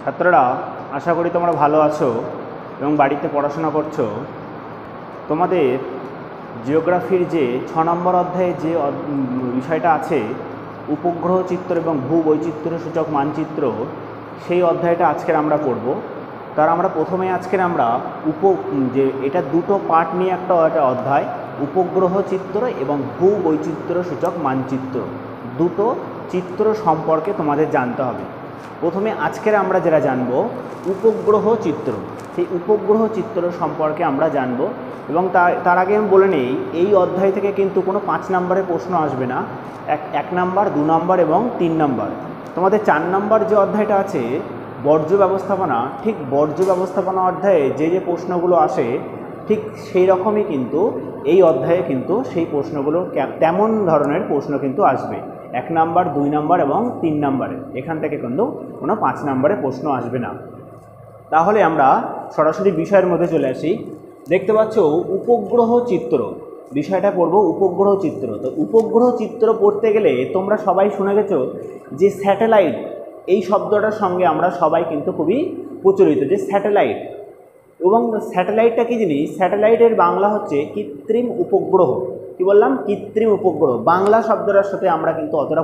ছাত্ররা আশা করি তোমরা ভালো আছো এবং বাড়িতে পড়াশোনা করছো। তোমাদের জিওগ্রাফির যে 6 নম্বর অধ্যায়ে যে বিষয়টা আছে উপগ্রহ চিত্র এবং ভূবৈচিত্র্য সূচক মানচিত্র, সেই অধ্যায়টা আজকের আমরা পড়ব। তার আমরা প্রথমে আজকের আমরা যে এটা দুটো পার্ট নিয়ে একটা অধ্যায়, উপগ্রহ চিত্র এবং ভূবৈচিত্র্য সূচক মানচিত্র, দুটো চিত্র সম্পর্কে তোমাদের জানতে হবে। প্রথমে আজকের আমরা যেটা জানব উপগ্রহ চিত্র, সেই উপগ্রহ চিত্র সম্পর্কে আমরা জানব। এবং তার আগে আমি বলে নেই, এই অধ্যায় থেকে কিন্তু কোনো 5 নম্বরের প্রশ্ন আসবে না। 1 নম্বর, 2 নম্বর এবং 3 নম্বর। তোমাদের 4 নম্বর যে অধ্যায়টা আছে বর্জ্য ব্যবস্থাপনা, ঠিক বর্জ্য ব্যবস্থাপনা অধ্যায়ে যে প্রশ্নগুলো আসে ঠিক সেই রকমই কিন্তু এই অধ্যায়ে কিন্তু সেই প্রশ্নগুলো তেমন ধরনের প্রশ্ন কিন্তু আসবে। 1 নম্বর, 2 নম্বর এবং 3 নম্বরে, এখান থেকে কিন্তু কোনো 5 নম্বরে প্রশ্ন আসবে না। তাহলে আমরা সরাসরি বিষয়ের মধ্যে চলে আসি। দেখতে পাচ্ছ উপগ্রহ চিত্র, বিষয়টা পড়ব উপগ্রহ চিত্র। তো উপগ্রহ চিত্র পড়তে গেলে তোমরা সবাই শুনে গেছো যে স্যাটেলাইট, এই শব্দটার সঙ্গে আমরা সবাই কিন্তু খুবই প্রচলিত যে স্যাটেলাইট। এবং স্যাটেলাইটটা কী জিনিস? স্যাটেলাইটের বাংলা হচ্ছে কৃত্রিম উপগ্রহ। কি বললাম? কৃত্রিম উপগ্রহ। বাংলা শব্দটার সাথে আমরা কিন্তু অতটা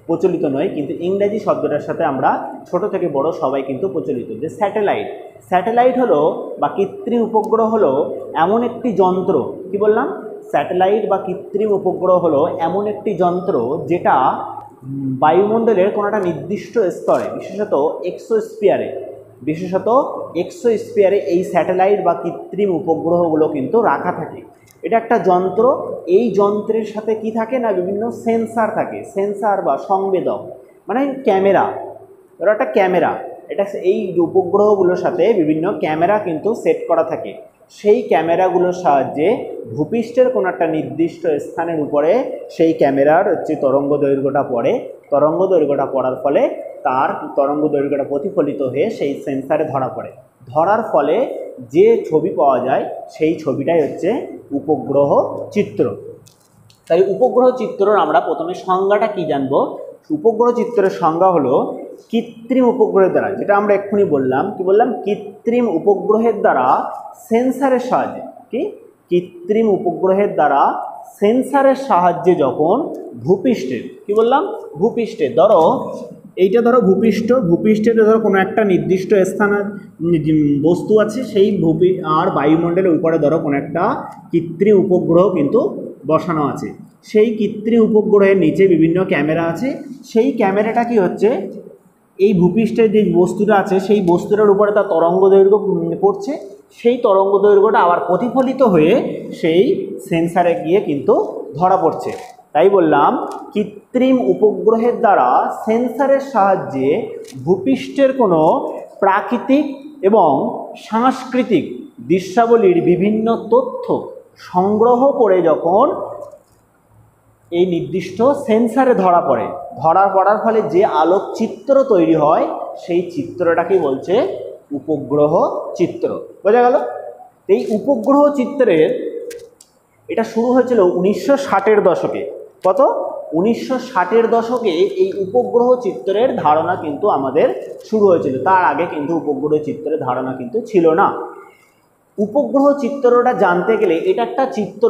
প্রচলিত নই, কিন্তু ইংরেজি শব্দটার সাথে আমরা ছোট থেকে বড় সবাই কিন্তু প্রচলিত। যে স্যাটেলাইট, স্যাটেলাইট হলো বা কৃত্রিম উপগ্রহ হলো এমন একটি যন্ত্র। কি বললাম? স্যাটেলাইট বা কৃত্রিম উপগ্রহ হলো এমন একটি যন্ত্র যেটা বায়ুমণ্ডলের কোনো একটা নির্দিষ্ট স্তরে, বিশেষত এক্সোস্ফিয়ারে এই স্যাটেলাইট বা কৃত্রিম উপগ্রহগুলো কিন্তু রাখা থাকে। এটা একটা যন্ত্র। এই যন্ত্রের সাথে কি থাকে না, বিভিন্ন সেন্সার থাকে। সেন্সার বা সংবেদক মানে ক্যামেরা, ওরা একটা ক্যামেরা। এটা এই উপগ্রহগুলোর সাথে বিভিন্ন ক্যামেরা কিন্তু সেট করা থাকে। সেই ক্যামেরাগুলোর সাহায্যে ভূপৃষ্ঠের কোনো একটা নির্দিষ্ট স্থানের উপরে সেই ক্যামেরার তরঙ্গ দৈর্ঘ্যটা পড়ে। তরঙ্গ দৈর্ঘ্যটা পড়ার ফলে তার তরঙ্গ দৈর্ঘ্যটা প্রতিফলিত হয়ে সেই সেন্সারে ধরা পড়ে। ধরার ফলে যে ছবি পাওয়া যায় সেই ছবিটাই হচ্ছে উপগ্রহ চিত্র। তাই উপগ্রহ চিত্রর আমরা প্রথমে সংজ্ঞাটা কি জানবো। উপগ্রহ চিত্রের সংজ্ঞা হলো কৃত্রিম উপগ্রহের দ্বারা, যেটা আমরা এক্ষুনি বললাম, কি বললাম? কৃত্রিম উপগ্রহের দ্বারা সেন্সারের সাহায্যে, কি কৃত্রিম উপগ্রহের দ্বারা সেন্সারের সাহায্যে যখন ভূপৃষ্ঠের, কি বললাম? ভূপৃষ্ঠের, ধরো এইটা ধরো ভূপৃষ্ঠের ধরো কোনো একটা নির্দিষ্ট স্থান বস্তু আছে, সেই আর বায়ুমণ্ডলের উপরে ধরো কোনো একটা কৃত্রিম উপগ্রহ কিন্তু বসানো আছে। সেই কৃত্রিম উপগ্রহের নিচে বিভিন্ন ক্যামেরা আছে। সেই ক্যামেরাটা কি হচ্ছে, এই ভূপৃষ্ঠের যে বস্তুটা আছে সেই বস্তুটার উপরে তার তরঙ্গ দৈর্ঘ্য পড়ছে। সেই তরঙ্গ দৈর্ঘ্যটা আবার প্রতিফলিত হয়ে সেই সেন্সারে গিয়ে কিন্তু ধরা পড়ছে। তাই বললাম কৃত্রিম উপগ্রহের দ্বারা সেন্সারের সাহায্যে ভূপৃষ্ঠের কোনো প্রাকৃতিক এবং সাংস্কৃতিক দৃশ্যাবলীর বিভিন্ন তথ্য সংগ্রহ করে যখন এই নির্দিষ্ট সেন্সারে ধরা পড়ার ফলে যে আলোকচিত্র তৈরি হয় সেই চিত্রটাকে বলছে উপগ্রহ চিত্র। বোঝা গেল? এই উপগ্রহ চিত্রের এটা শুরু হয়েছিল 1960-এর দশকে। কত? 1960-এর দশকে এই উপগ্রহ চিত্রের ধারণা কিন্তু আমাদের শুরু হয়েছিল। তার আগে কিন্তু উপগ্রহ চিত্রের ধারণা কিন্তু ছিল না। উপগ্রহ চিত্রটা জানতে গেলে এটা একটা চিত্র,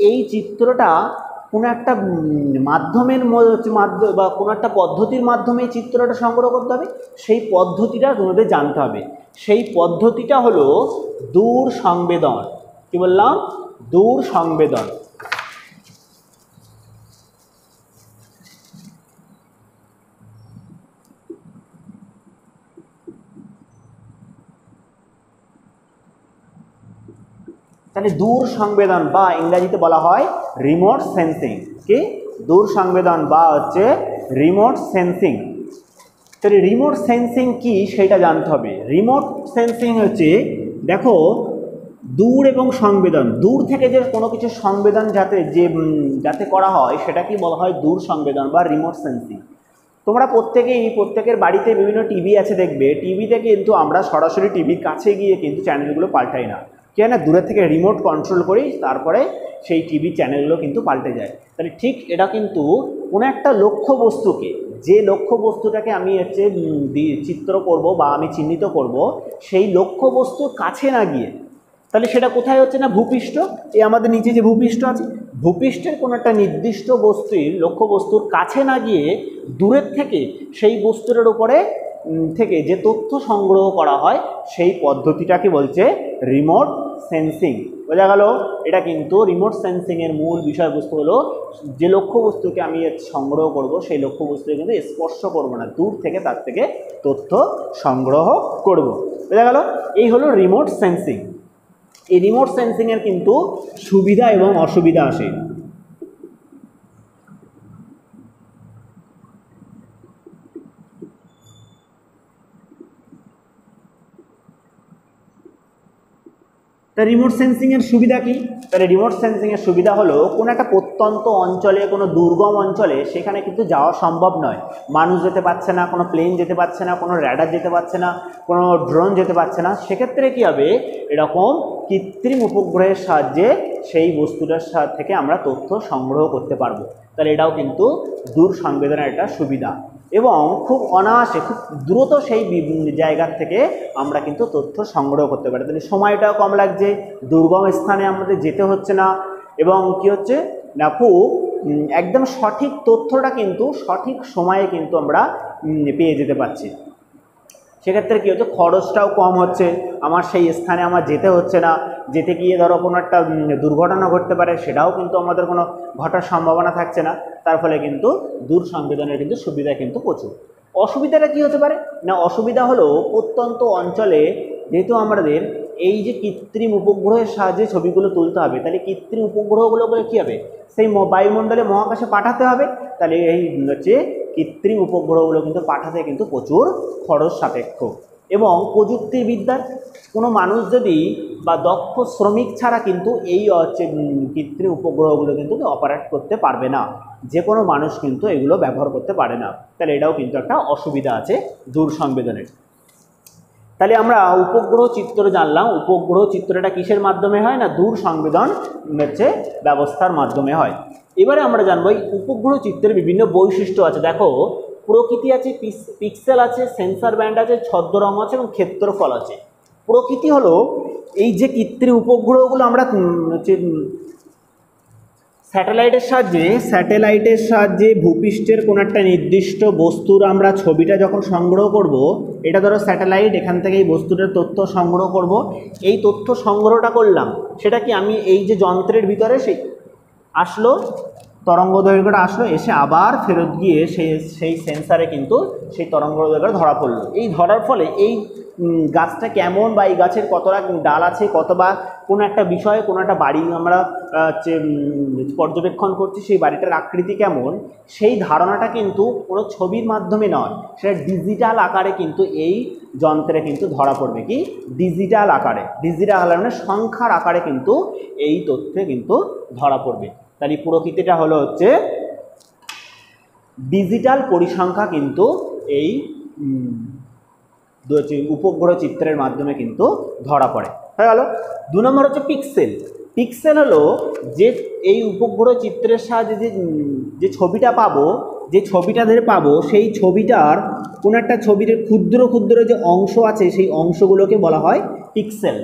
এই চিত্রটা কোনো একটা মাধ্যমের বা কোনো একটা পদ্ধতির মাধ্যমে এই চিত্রটা সংগ্রহ করতে হবে। সেই পদ্ধতিটা তোমাদের জানতে হবে। সেই পদ্ধতিটা হলো দূর সংবেদন। কি বললাম? দূর সংবেদন। তাহলে দূর সংবেদন বা ইংরেজিতে বলা হয় রিমোট সেন্সিং। কি? দূর সংবেদন বা হচ্ছে রিমোট সেন্সিং। তাহলে রিমোট সেন্সিং কি সেটা জানতে হবে। রিমোট সেন্সিং হচ্ছে, দেখো, দূর এবং সংবেদন, দূর থেকে যে কোনো কিছু সংবেদন যাতে করা হয় সেটা কি বলা হয়? দূর সংবেদন বা রিমোট সেন্সিং। তোমরা প্রত্যেকের বাড়িতে বিভিন্ন টিভি আছে, দেখবে টিভিতে কিন্তু আমরা সরাসরি টিভির কাছে গিয়ে কিন্তু চ্যানেলগুলো পাল্টাই না। কি হয় না, দূরে থেকে রিমোট কন্ট্রোল করি, তারপরে সেই টিভি চ্যানেলগুলো কিন্তু পাল্টে যায়। তাহলে ঠিক এটা কিন্তু কোনো একটা লক্ষ্য বস্তুকে, যে লক্ষ্য বস্তুটাকে আমি হচ্ছে চিত্র করব বা আমি চিহ্নিত করব, সেই লক্ষ্য বস্তুর কাছে না গিয়ে, তাহলে সেটা কোথায় হচ্ছে না, ভূপৃষ্ঠ। এই আমাদের নিচে যে ভূপৃষ্ঠ আছে, ভূপৃষ্ঠের কোনো একটা নির্দিষ্ট বস্তুর লক্ষ্য বস্তুর কাছে না গিয়ে দূরের থেকে সেই বস্তুটার উপরে থেকে যে তথ্য সংগ্রহ করা হয়, সেই পদ্ধতিটাকে বলছে রিমোট সেন্সিং। বোঝা গেল? এটা কিন্তু রিমোট সেন্সিংয়ের মূল বিষয়বস্তু হলো, যে লক্ষ্যবস্তুকে আমি সংগ্রহ করব, সেই লক্ষ্যবস্তুকে কিন্তু স্পর্শ করব না, দূর থেকে তার থেকে তথ্য সংগ্রহ করব। বোঝা গেল? এই হলো রিমোট সেন্সিং। এই রিমোট সেন্সিংয়ের কিন্তু সুবিধা এবং অসুবিধা আসে। তা রিমোট সেন্সিংয়ের সুবিধা কী? তাহলে রিমোট সেন্সিংয়ের সুবিধা হলো, কোনো একটা প্রত্যন্ত অঞ্চলে, কোনো দুর্গম অঞ্চলে, সেখানে কিন্তু যাওয়া সম্ভব নয়, মানুষ যেতে পারছে না, কোনো প্লেন যেতে পারছে না, কোনো র্যাডার যেতে পারছে না, কোনো ড্রোন যেতে পারছে না। সেক্ষেত্রে কী হবে, এরকম কৃত্রিম উপগ্রহের সাহায্যে সেই বস্তুটার থেকে আমরা তথ্য সংগ্রহ করতে পারবো। তাহলে এটাও কিন্তু দূর সংবেদনের একটা সুবিধা, এবং খুব অনায়াসে, খুব দ্রুত সেই জায়গার থেকে আমরা কিন্তু তথ্য সংগ্রহ করতে পারি। তাহলে সময়টাও কম লাগছে, দুর্গম স্থানে আমাদের যেতে হচ্ছে না, এবং কি হচ্ছে না, খুব একদম সঠিক তথ্যটা কিন্তু সঠিক সময়ে কিন্তু আমরা পেয়ে যেতে পারছি। সেক্ষেত্রে কী হচ্ছে, খরচটাও কম হচ্ছে, আমার সেই স্থানে আমার যেতে হচ্ছে না, যেতে গিয়ে ধরো কোনো একটা দুর্ঘটনা ঘটতে পারে, সেটাও কিন্তু আমাদের কোনো ঘটার সম্ভাবনা থাকছে না। তার ফলে কিন্তু দূর সংবেদনের কিন্তু সুবিধা কিন্তু প্রচুর। অসুবিধাটা কী হতে পারে না, অসুবিধা হলো প্রত্যন্ত অঞ্চলে যেহেতু আমাদের এই যে কৃত্রিম উপগ্রহের সাহায্যে ছবিগুলো তুলতে হবে, তাহলে কৃত্রিম উপগ্রহগুলো করে কী হবে, সেই বায়ুমণ্ডলে, মহাকাশে পাঠাতে হবে। তাহলে এই হচ্ছে কৃত্রিম উপগ্রহগুলো কিন্তু পাঠাতে কিন্তু প্রচুর খরচ সাপেক্ষ। এবং প্রযুক্তিবিদ্যার কোনো মানুষ যদি বা দক্ষ শ্রমিক ছাড়া কিন্তু এই হচ্ছে কৃত্রিম উপগ্রহগুলো কিন্তু অপারেট করতে পারবে না, যে কোনো মানুষ কিন্তু এগুলো ব্যবহার করতে পারে না। তাহলে এটাও কিন্তু একটা অসুবিধা আছে দূর সংবেদনের। তাহলে আমরা উপগ্রহ চিত্র জানলাম। উপগ্রহ চিত্রটা কিসের মাধ্যমে হয় না, দূর সংবেদন হচ্ছে ব্যবস্থার মাধ্যমে হয়। এবারে আমরা জানবো এই উপগ্রহ চিত্রের বিভিন্ন বৈশিষ্ট্য আছে। দেখো, প্রকৃতি আছে, পিক্সেল আছে, সেন্সার ব্যান্ড আছে, ছদ্মরং আছে এবং ক্ষেত্রফল আছে। প্রকৃতি হলো এই যে কৃত্রিম উপগ্রহগুলো আমরা হচ্ছে স্যাটেলাইটের সাহায্যে ভূপৃষ্ঠের কোনো একটা নির্দিষ্ট বস্তুর আমরা ছবিটা যখন সংগ্রহ করব, এটা ধরো স্যাটেলাইট, এখান থেকে এই বস্তুটার তথ্য সংগ্রহ করব। এই তথ্য সংগ্রহটা করলাম, সেটা কি আমি এই যে যন্ত্রের ভিতরে সেই আসলো, তরঙ্গ দৈর্ঘ্যটা আসলো, এসে আবার ফেরত গিয়ে সেই সেন্সারে কিন্তু সেই তরঙ্গ দৈর্ঘ্য ধরা পড়লো। এই ধরার ফলে এই গাছটা কেমন, বা এই গাছের কতটা ডাল আছে, কত বা কোনো একটা বিষয়ে, কোনো একটা বাড়ি আমরা পর্যবেক্ষণ করছি, সেই বাড়িটার আকৃতি কেমন, সেই ধারণাটা কিন্তু কোনো ছবির মাধ্যমে নয়, সেটা ডিজিটাল আকারে কিন্তু এই যন্ত্রে কিন্তু ধরা পড়বে। কি ডিজিটাল আকারে, ডিজিটাল মানে সংখ্যার আকারে কিন্তু এই তথ্যে কিন্তু ধরা পড়বে। তাহলে প্রকৃতিটা হলো হচ্ছে ডিজিটাল পরিসংখ্যা কিন্তু এই উপগ্রহ চিত্রের মাধ্যমে কিন্তু ধরা পড়ে। হয়ে গেল। 2 নম্বর হচ্ছে পিক্সেল। পিক্সেল হলো যে এই উপগ্রহ চিত্রের সাহায্যে যে ছবিটা পাবো, সেই ছবিটার কোনো একটা ছবির ক্ষুদ্র ক্ষুদ্র যে অংশ আছে, সেই অংশগুলোকে বলা হয় পিক্সেল।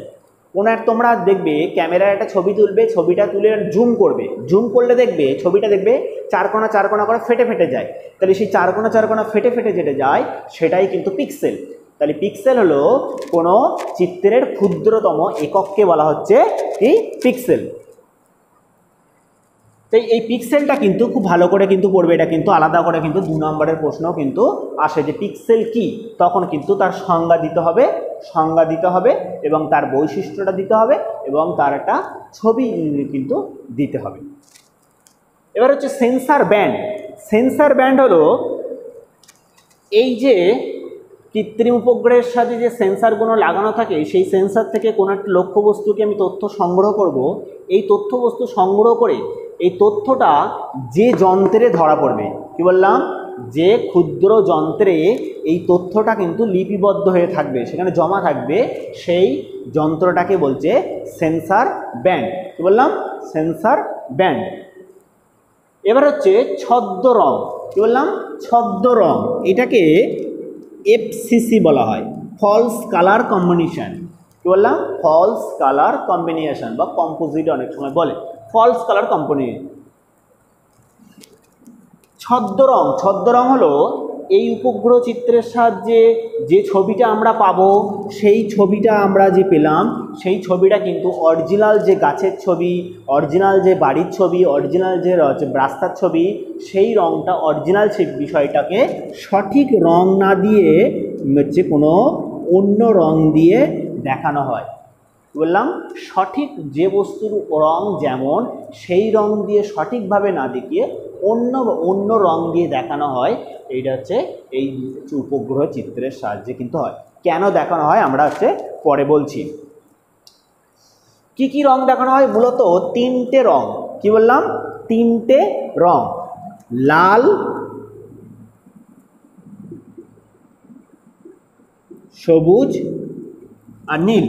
কোনো এক তোমরা দেখবে ক্যামেরায় একটা ছবি তুলবে, ছবিটা তুলে জুম করবে, জুম করলে দেখবে ছবিটা দেখবে চারকোনা চারকোনা করে ফেটে ফেটে যায়। তাহলে সেই চারকোনা চারকোনা ফেটে ফেটে যেটা যায়, সেটাই কিন্তু পিক্সেল। তাহলে পিক্সেল হলো কোনো চিত্রের ক্ষুদ্রতম একককে বলা হচ্ছে কি পিক্সেল। তাই এই পিক্সেলটা কিন্তু খুব ভালো করে কিন্তু পড়বে, এটা কিন্তু আলাদা করে কিন্তু 2 নম্বরের প্রশ্নও কিন্তু আসে যে পিক্সেল কি, তখন কিন্তু তার সংজ্ঞা দিতে হবে এবং তার বৈশিষ্ট্যটা দিতে হবে এবং তার একটা ছবি কিন্তু দিতে হবে। এবার হচ্ছে সেন্সার ব্যান্ড। সেন্সার ব্যান্ড হলো এই যে কৃত্রিম উপগ্রহের সাথে যে সেন্সারগুলো লাগানো থাকে, সেই সেন্সার থেকে কোনো একটা লক্ষ্যবস্তুকে আমি তথ্য সংগ্রহ করব। এই তথ্যবস্তু সংগ্রহ করে এই তথ্যটা যে যন্ত্রে ধরা পড়বে, কি বললাম, যে ক্ষুদ্র যন্ত্রে এই তথ্যটা কিন্তু লিপিবদ্ধ হয়ে থাকবে, সেখানে জমা থাকবে, সেই যন্ত্রটাকে বলছে সেন্সার ব্যান্ড। কি বললাম? Censor band. এবার হচ্ছে ছদ্ম রং। কি বললাম? ছদ্ম রং। এটাকে এফসিসি বলা হয়, ফলস কালার কম্বিনেশন। কি বললাম? ফলস কালার কম্বিনেশন বা কম্পোজিট অনেক সময় বলে, ফলস কালার কম্বিনেশন। ছদ্মরং, ছদ্মরং হলো এই উপগ্রহ চিত্রের সাহায্যে যে ছবিটা আমরা পাবো, সেই ছবিটা আমরা যে পেলাম, সেই ছবিটা কিন্তু অরিজিনাল যে গাছের ছবি, অরিজিনাল যে বাড়ির ছবি, অরিজিনাল যে রাস্তার ছবি, সেই রংটা অরিজিনাল সেই বিষয়টাকে সঠিক রং না দিয়ে হচ্ছে কোনো অন্য রং দিয়ে দেখানো হয়। বললাম সঠিক যে বস্তুর রং যেমন, সেই রং দিয়ে সঠিকভাবে না দেখিয়ে অন্য রং দিয়ে দেখানো হয়। এইটা হচ্ছে এই উপগ্রহ চিত্রের সাহায্যে কিন্তু হয়। কেন দেখানো হয় আমরা হচ্ছে পরে বলছি। কি কি রং দেখানো হয়? মূলত তিনটে রং। কি বললাম? তিনটে রং, লাল, সবুজ আর নীল।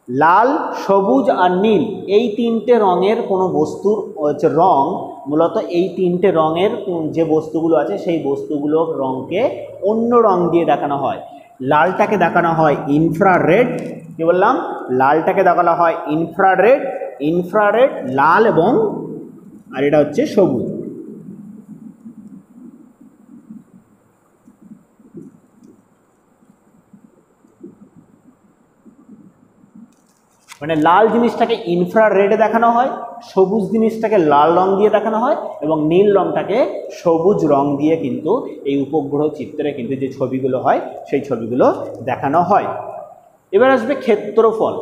লাল, সবুজ আর নীল, এই তিনটে রঙের কোনো বস্তুর হচ্ছে রং, মূলত এই তিনটে রঙের যে বস্তুগুলো আছে সেই বস্তুগুলোর রঙকে অন্য রং দিয়ে দেখানো হয়। লালটাকে দেখানো হয় ইনফ্রারেড। কি বললাম? লালটাকে দেখানো হয় ইনফ্রারেড, ইনফ্রারেড লাল, এবং আর এটা হচ্ছে সবুজ। মানে লাল জিনিসটাকে ইনফ্রারেডে দেখানো হয়, সবুজ জিনিসটাকে লাল রং দিয়ে দেখানো হয়, এবং নীল রংটাকে সবুজ রং দিয়ে কিন্তু এই উপগ্রহ চিত্রে কিন্তু যে ছবিগুলো হয় সেই ছবিগুলো দেখানো হয়। এবার আসবে ক্ষেত্রফল।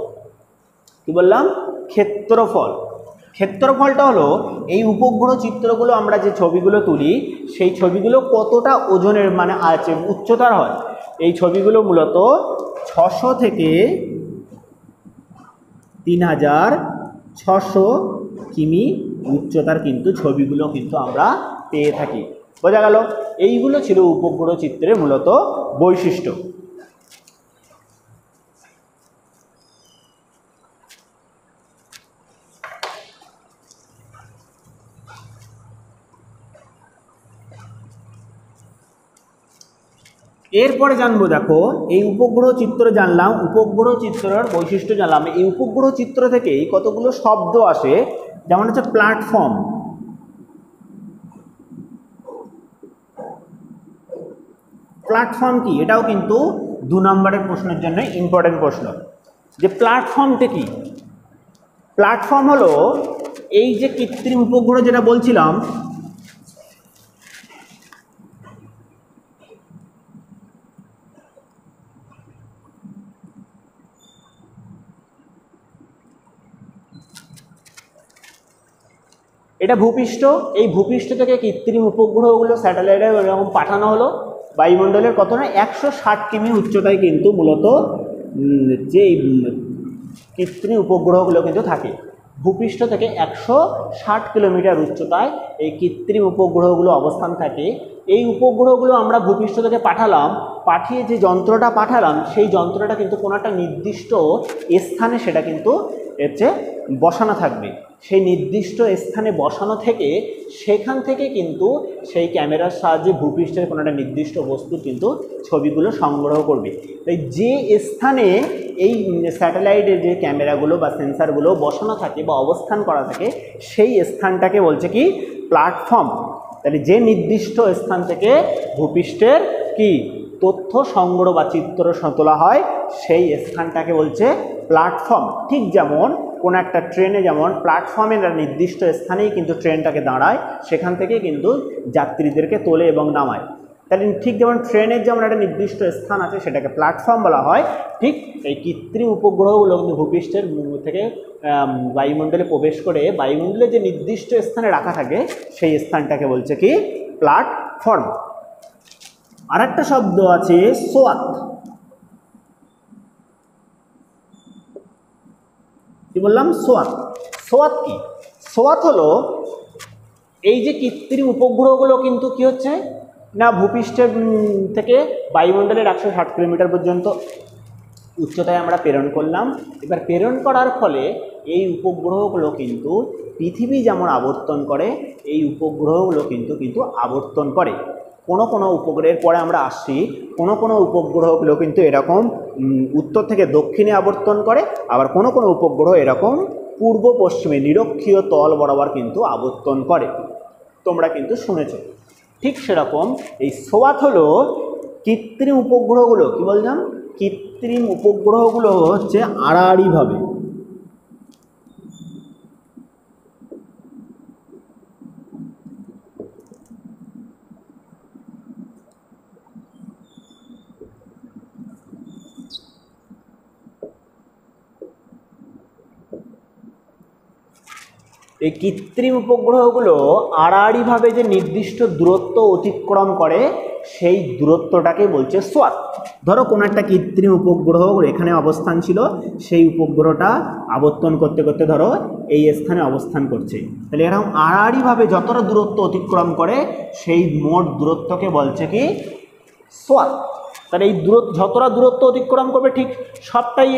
কি বললাম? ক্ষেত্রফল। ক্ষেত্রফলটা হলো এই উপগ্রহ চিত্রগুলো আমরা যে ছবিগুলো তুলি, সেই ছবিগুলো কতটা ওজনের মানে আছে উচ্চতার হয়। এই ছবিগুলো মূলত 600 থেকে 3600 কিমি উচ্চতার কিন্তু ছবিগুলো কিন্তু আমরা পেয়ে থাকি। বোঝা গেল? এইগুলো ছিল উপগ্রহ চিত্রের মূলত বৈশিষ্ট্য। এরপরে জানবো, দেখো এই উপগ্রহ চিত্র জানলাম, উপগ্রহ চিত্রের বৈশিষ্ট্য জানলাম। এই উপগ্রহ চিত্র থেকেই কতগুলো শব্দ আসে, যেমন হচ্ছে প্ল্যাটফর্ম। প্ল্যাটফর্ম কি? এটাও কিন্তু 2 নম্বরের প্রশ্নের জন্য ইম্পর্টেন্ট প্রশ্ন, যে প্ল্যাটফর্মটা কি। প্ল্যাটফর্ম হলো এই যে কৃত্রিম উপগ্রহ যেটা বলছিলাম, এটা ভূপৃষ্ঠ। এই ভূপৃষ্ঠ থেকে কৃত্রিম উপগ্রহগুলো স্যাটেলাইটে এরকম পাঠানো হলো বায়ুমণ্ডলের কত না 160 কিমি উচ্চতায় কিন্তু মূলত যে কৃত্রিম উপগ্রহগুলো কিন্তু থাকে। ভূপৃষ্ঠ থেকে 160 কিলোমিটার উচ্চতায় এই কৃত্রিম উপগ্রহগুলো অবস্থান থাকে। এই উপগ্রহগুলো আমরা ভূপৃষ্ঠ থেকে পাঠালাম, পাঠিয়ে যে যন্ত্রটা পাঠালাম, সেই যন্ত্রটা কিন্তু কোনো একটা নির্দিষ্ট স্থানে সেটা কিন্তু হচ্ছে বসানো থাকবে। সেই নির্দিষ্ট স্থানে বসানো থেকে সেখান থেকে কিন্তু সেই ক্যামেরার সাহায্যে ভূপৃষ্ঠের কোনো একটা নির্দিষ্ট বস্তুর কিন্তু ছবিগুলো সংগ্রহ করবে। তাই যে স্থানে এই স্যাটেলাইটের যে ক্যামেরাগুলো বা সেন্সারগুলো বসানো থাকে বা অবস্থান করা থাকে, সেই স্থানটাকে বলছে কি? প্ল্যাটফর্ম। তাহলে যে নির্দিষ্ট স্থান থেকে ভূপৃষ্ঠের কি তথ্য সংগ্রহ বা চিত্র তোলা হয়, সেই স্থানটাকে বলছে প্ল্যাটফর্ম। ঠিক যেমন কোনো একটা ট্রেনে যেমন প্ল্যাটফর্মের নির্দিষ্ট স্থানেই কিন্তু ট্রেনটাকে দাঁড়ায়, সেখান থেকে কিন্তু যাত্রীদেরকে তোলে এবং নামায়। তাহলে ঠিক যেমন ট্রেনের যেমন একটা নির্দিষ্ট স্থান আছে, সেটাকে প্ল্যাটফর্ম বলা হয়। ঠিক এই কৃত্রিম উপগ্রহগুলো কিন্তু ভূপৃষ্ঠের থেকে বায়ুমণ্ডলে প্রবেশ করে বায়ুমণ্ডলে যে নির্দিষ্ট স্থানে রাখা থাকে, সেই স্থানটাকে বলছে কি? প্ল্যাটফর্ম। আর একটা শব্দ আছে সোয়াত। কি বললাম? সোয়াত। সোয়াত কি? সোয়াত হলো এই যে কৃত্রিম উপগ্রহগুলো কিন্তু কি হচ্ছে, না ভূপৃষ্ঠের থেকে বায়ুমণ্ডলের 160 কিলোমিটার পর্যন্ত উচ্চতায় আমরা প্রেরণ করলাম। এবার প্রেরণ করার ফলে এই উপগ্রহগুলো কিন্তু পৃথিবী যেমন আবর্তন করে, এই উপগ্রহগুলো কিন্তু আবর্তন করে। কোনো উপগ্রহের পরে আমরা আসছি, কোনো উপগ্রহগুলো কিন্তু এরকম উত্তর থেকে দক্ষিণে আবর্তন করে, আবার কোনো উপগ্রহ এরকম পূর্ব পশ্চিমে নিরক্ষীয় তল বরাবর কিন্তু আবর্তন করে। তোমরা কিন্তু শুনেছ। ঠিক সেরকম এই সোয়াত হলো কৃত্রিম উপগ্রহগুলো, কি বললাম, কৃত্রিম উপগ্রহগুলো হচ্ছে আড়াআড়িভাবে এই কৃত্রিম উপগ্রহগুলো আড়াআড়িভাবে যে নির্দিষ্ট দূরত্ব অতিক্রম করে সেই দূরত্বটাকে বলছে সোয়াত। ধরো কোনো একটা কৃত্রিম উপগ্রহ এখানে অবস্থান ছিল, সেই উপগ্রহটা আবর্তন করতে করতে ধরো এই স্থানে অবস্থান করছে, তাহলে এরকম আড়াআড়িভাবে যতটা দূরত্ব অতিক্রম করে সেই মোট দূরত্বকে বলছে কি সোয়াত। তাহলে এই যতটা দূরত্ব অতিক্রম করবে ঠিক সবটাই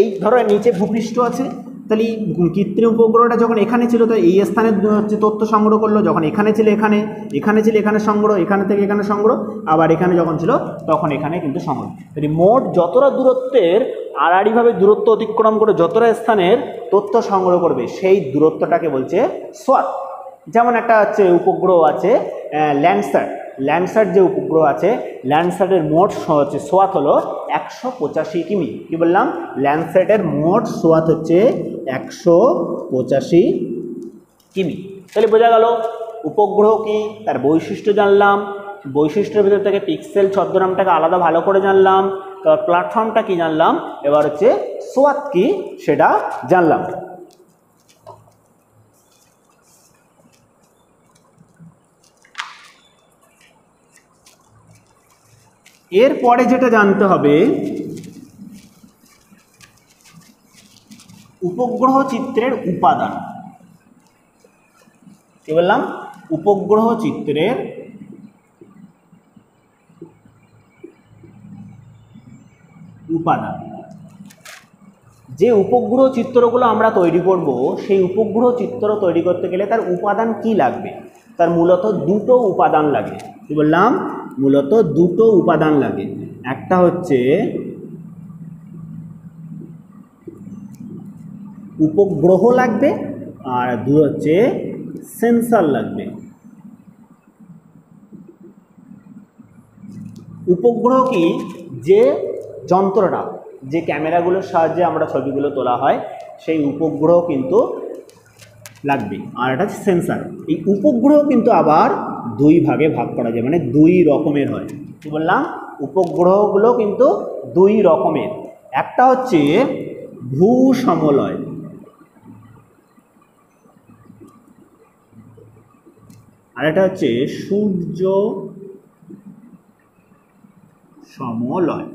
এই ধরো নিচে ভূপৃষ্ঠ আছে, তাহলে এই কৃত্রিম উপগ্রহটা যখন এখানে ছিল তো এই স্থানে হচ্ছে তথ্য সংগ্রহ করলো, যখন এখানে ছিল এখানে সংগ্রহ, এখানে থেকে এখানে সংগ্রহ, আবার এখানে যখন ছিল তখন এখানে কিন্তু সংগ্রহ। তাহলে মোট যতটা দূরত্বের আড়াআড়িভাবে দূরত্ব অতিক্রম করে যতটা স্থানের তথ্য সংগ্রহ করবে সেই দূরত্বটাকে বলছে সোয়াত। যেমন একটা হচ্ছে উপগ্রহ আছে ল্যান্ডস্যাট যে উপগ্রহ আছে, ল্যান্ডস্যাটের মোট হচ্ছে সোয়াত হলো 185 কিমি। কি বললাম, ল্যান্ডস্যাটের মোট সোয়াত হচ্ছে 185 কিমি। তাহলে বোঝা গেল উপগ্রহ কি, তার বৈশিষ্ট্য জানলাম, বৈশিষ্ট্যের ভিতর থেকে পিক্সেল ছদ্মনামটাকে আলাদা ভালো করে জানলাম, তারপর প্ল্যাটফর্মটা কি জানলাম, এবার হচ্ছে সোয়াত কি সেটা জানলাম। এরপরে যেটা জানতে হবে, উপগ্রহ চিত্রের উপাদান। কি বললাম, উপগ্রহ চিত্রের উপাদান। যে উপগ্রহ চিত্রগুলো আমরা তৈরি করব, সেই উপগ্রহ চিত্র তৈরি করতে গেলে তার উপাদান কি লাগবে, তার মূলত দুটো উপাদান লাগে। কি বললাম, মূলত দুটো উপাদান লাগে। একটা হচ্ছে উপগ্রহ লাগবে, আর দুই হচ্ছে সেন্সর লাগবে। উপগ্রহ কি, যে যন্ত্রটা, যে ক্যামেরাগুলোর সাহায্যে আমরা ছবিগুলো তোলা হয় সেই উপগ্রহ কিন্তু লাগবে, আর এটা হচ্ছে সেন্সর। এই উপগ্রহ কিন্তু আবার দুই ভাগে ভাগ করা যায়, মানে দুই রকমের হয়। কি বললাম, উপগ্রহগুলো কিন্তু দুই রকমের। একটা হচ্ছে ভূ সমলয়, আর এটা হচ্ছে সূর্য সমলয়।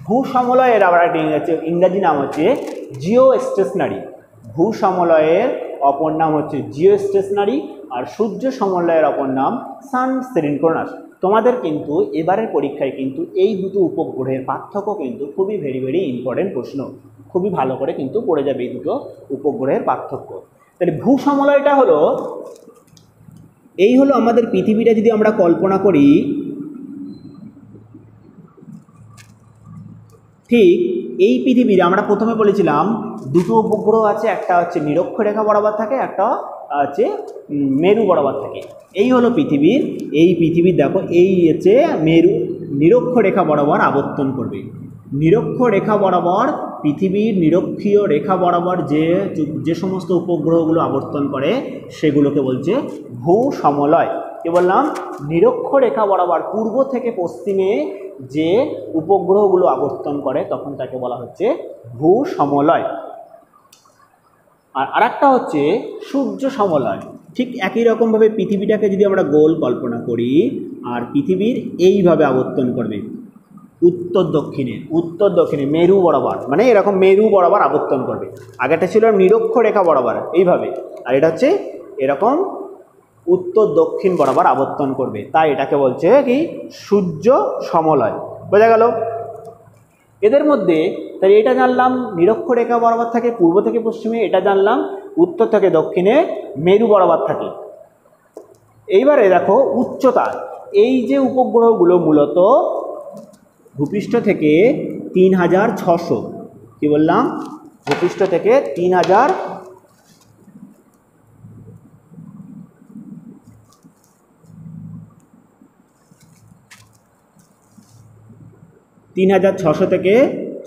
ভূ সমলয়ের আবার একটা ইংরাজি নাম হচ্ছে জিও স্টেশনারি। ভূ সমলয়ের অপর নাম হচ্ছে জিও স্টেশনারি, আর সূর্য সমলয়ের অপর নাম সান সিনক্রোনাস। তোমাদের কিন্তু এবারের পরীক্ষায় কিন্তু এই দুটো উপগ্রহের পার্থক্য কিন্তু খুবই ভেরি ইম্পর্টেন্ট প্রশ্ন, খুবই ভালো করে কিন্তু পড়ে যাবে এই দুটো উপগ্রহের পার্থক্য। তাহলে ভূ সমলয়টা হলো, এই হলো আমাদের পৃথিবীটা যদি আমরা কল্পনা করি, ঠিক এই পৃথিবীর আমরা প্রথমে বলেছিলাম দুটো উপগ্রহ আছে, একটা হচ্ছে নিরক্ষরেখা বরাবর থাকে, একটা হচ্ছে মেরু বরাবর থাকে। এই হলো পৃথিবীর, এই পৃথিবীর দেখো এই হচ্ছে নিরক্ষরেখা বরাবর আবর্তন করবে। নিরক্ষরেখা বরাবর, পৃথিবীর নিরক্ষীয় রেখা বরাবর যে সমস্ত উপগ্রহগুলো আবর্তন করে সেগুলোকে বলছে ভূ সমলয়। কি বললাম, নিরক্ষরেখা বরাবর পূর্ব থেকে পশ্চিমে যে উপগ্রহগুলো আবর্তন করে তখন তাকে বলা হচ্ছে ভূ সমলয়। আর আরেকটা হচ্ছে সূর্য সমলয়। ঠিক একই রকমভাবে পৃথিবীটাকে যদি আমরা গোল কল্পনা করি, আর পৃথিবীর এইভাবে আবর্তন করবে উত্তর দক্ষিণে মেরু বরাবর, মানে এরকম মেরু বরাবর আবর্তন করবে। আগেটা ছিল নিরক্ষরেখা বরাবর এইভাবে, আর এটা হচ্ছে এরকম উত্তর দক্ষিণ বরাবর আবর্তন করবে, তাই এটাকে বলছে কি সূর্য সমলয়। বোঝা গেল? এদের মধ্যে তাই এটা জানলাম নিরক্ষরেখা বরাবর থাকে পূর্ব থেকে পশ্চিমে, এটা জানলাম উত্তর থেকে দক্ষিণে মেরু বরাবর থাকে। এইবারে দেখো উচ্চতা, এই যে উপগ্রহগুলো মূলত ভূপৃষ্ঠ থেকে 3600, কি বললাম, ভূপৃষ্ঠ থেকে 3600 থেকে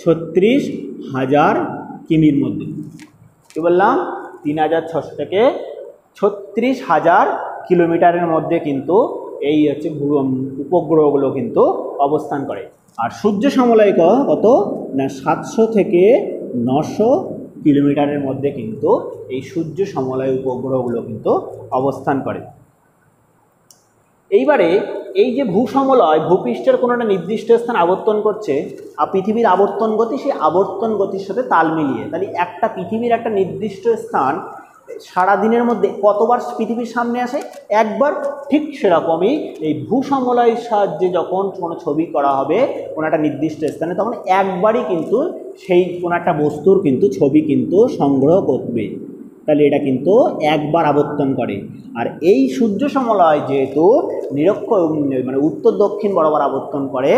36,000 কিমির মধ্যে। কি বললাম? 3600 থেকে 36,000 কিলোমিটারের মধ্যে কিন্তু এই হচ্ছে উপগ্রহগুলো কিন্তু অবস্থান করে। আর সূর্য সমলয় কত না 700 থেকে 900 কিলোমিটারের মধ্যে কিন্তু এই সূর্য সমলয় উপগ্রহগুলো কিন্তু অবস্থান করে। এইবারে এই যে ভূসমলয় ভূপৃষ্ঠের কোনো একটা নির্দিষ্ট স্থান আবর্তন করছে, আর পৃথিবীর আবর্তন গতি সেই আবর্তন গতির সাথে তাল মিলিয়ে, তাহলে একটা পৃথিবীর একটা নির্দিষ্ট স্থান সারাদিনের মধ্যে কতবার পৃথিবীর সামনে আসে? একবার। ঠিক সেরকমই এই ভূসমলয়ের সাহায্যে যখন কোনো ছবি করা হবে কোনো একটা নির্দিষ্ট স্থানে, তখন একবারই কিন্তু সেই কোনো একটা বস্তুর কিন্তু ছবি কিন্তু সংগ্রহ করবে। তাহলে এটা কিন্তু একবার আবর্তন করে। আর এই সূর্য সমলয় যেহেতু মানে উত্তর দক্ষিণ বরাবর আবর্তন করে,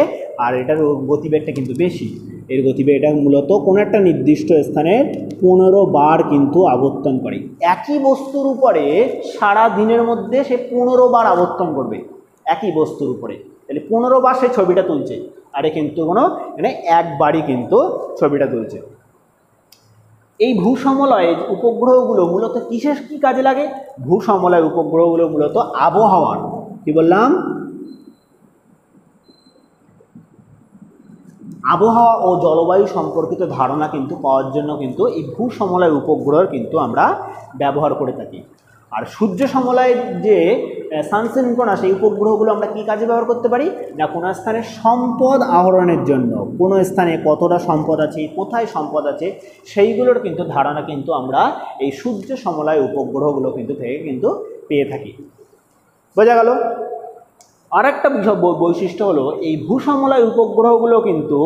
আর এটার গতিবেগটা কিন্তু বেশি, এর গতিবেগ এটা মূলত কোনো একটা নির্দিষ্ট স্থানে 15 বার কিন্তু আবর্তন করে। একই বস্তুর উপরে সারা দিনের মধ্যে সে 15 বার আবর্তন করবে একই বস্তুর উপরে, তাহলে 15 বার সে ছবিটা তুলছে, আর কিন্তু কোনো মানে একবারই কিন্তু ছবিটা তুলছে। এই ভূসমলয় উপগ্রহগুলো মূলত কিসের কি কাজে লাগে? ভূসমলয় উপগ্রহগুলো মূলত আবহাওয়ার, কি বললাম, আবহাওয়া ও জলবায়ু সম্পর্কিত ধারণা কিন্তু পাওয়ার জন্য কিন্তু এই ভূসমলয় উপগ্রহের কিন্তু আমরা ব্যবহার করে থাকি। আর সূর্য সমলয়ের যে সানসিনক্রোনাস সেই উপগ্রহগুলো আমরা কি কাজে ব্যবহার করতে পারি না, কোনো স্থানে সম্পদ আহরণের জন্য, কোনো স্থানে কতটা সম্পদ আছে, কোথায় সম্পদ আছে, সেইগুলোর কিন্তু ধারণা কিন্তু আমরা এই সূর্য সমলয় উপগ্রহগুলো কিন্তু থেকে কিন্তু পেয়ে থাকি। বোঝা গেল? আর একটা বিষয় বৈশিষ্ট্য হলো এই ভূসমলয় উপগ্রহগুলো কিন্তু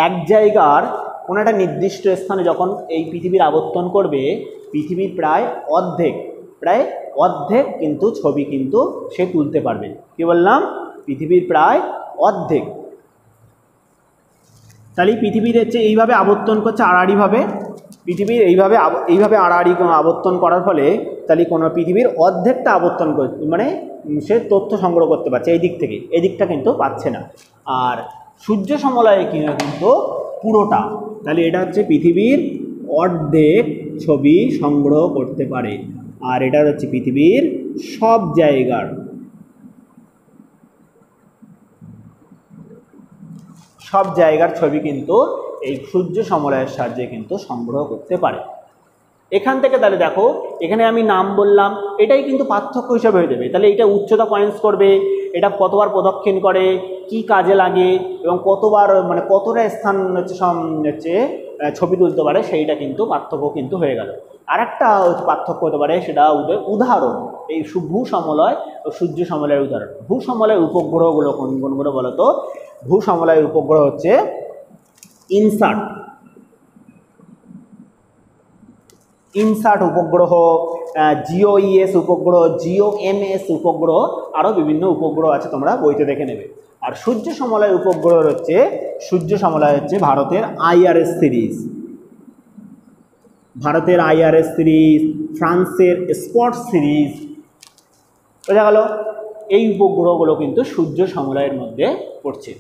এক জায়গার কোনো একটা নির্দিষ্ট স্থানে যখন এই পৃথিবীর আবর্তন করবে, পৃথিবীর প্রায় অর্ধেক কিন্তু ছবি কিন্তু সে তুলতে পারবে। কি বললাম? পৃথিবীর প্রায় অর্ধেক। তাহলে পৃথিবীর হচ্ছে এইভাবে আবর্তন করছে আড়াআড়িভাবে, পৃথিবীর এইভাবে আড়াআড়ি আবর্তন করার ফলে তাহলে কোনো পৃথিবীর অর্ধেকটা আবর্তন করছে, মানে সে তথ্য সংগ্রহ করতে পারছে এই দিক থেকে, এই দিকটা কিন্তু পাচ্ছে না। আর সূর্য সমলয়ে কিন্তু পুরোটা, তাহলে এটা হচ্ছে পৃথিবীর অর্ধেক ছবি সংগ্রহ করতে পারে। আর এটা হচ্ছে পৃথিবীর সব জায়গার ছবি কিন্তু এই সূর্য সমলয়ের সাহায্যে কিন্তু সংগ্রহ করতে পারে। এখান থেকে তাহলে দেখো এখানে আমি নাম বললাম, এটাই কিন্তু পার্থক্য হিসাবে হয়ে যাবে। তাহলে এটা উচ্চতা পয়েন্টস করবে, এটা কতবার প্রদক্ষিণ করে, কি কাজে লাগে, এবং কতবার মানে কতটা স্থান হচ্ছে ছবি তুলতে পারে, সেইটা কিন্তু পার্থক্য কিন্তু হয়ে গেল। আর একটা পার্থক্য হতে পারে, সেটা উদাহরণ এই ভূসমলয় ও সূর্য সমলয়ের উদাহরণ। ভূসমলয় উপগ্রহগুলো কোনগুলো বলতো? ভূসমলয় উপগ্রহ হচ্ছে ইনসার্ট উপগ্রহ, জিওইএস উপগ্রহ, জিওএমএস উপগ্রহ, আরও বিভিন্ন উপগ্রহ আছে, তোমরা বইতে দেখে নেবে। আর সূর্য সমলয় উপগ্রহ হচ্ছে ভারতের আইআরএস সিরিজ, ফ্রান্সের স্পট সিরিজ। বোঝা গেল? এই উপগ্রহগুলো কিন্তু সূর্য সমলয়ের মধ্যে পড়ছে।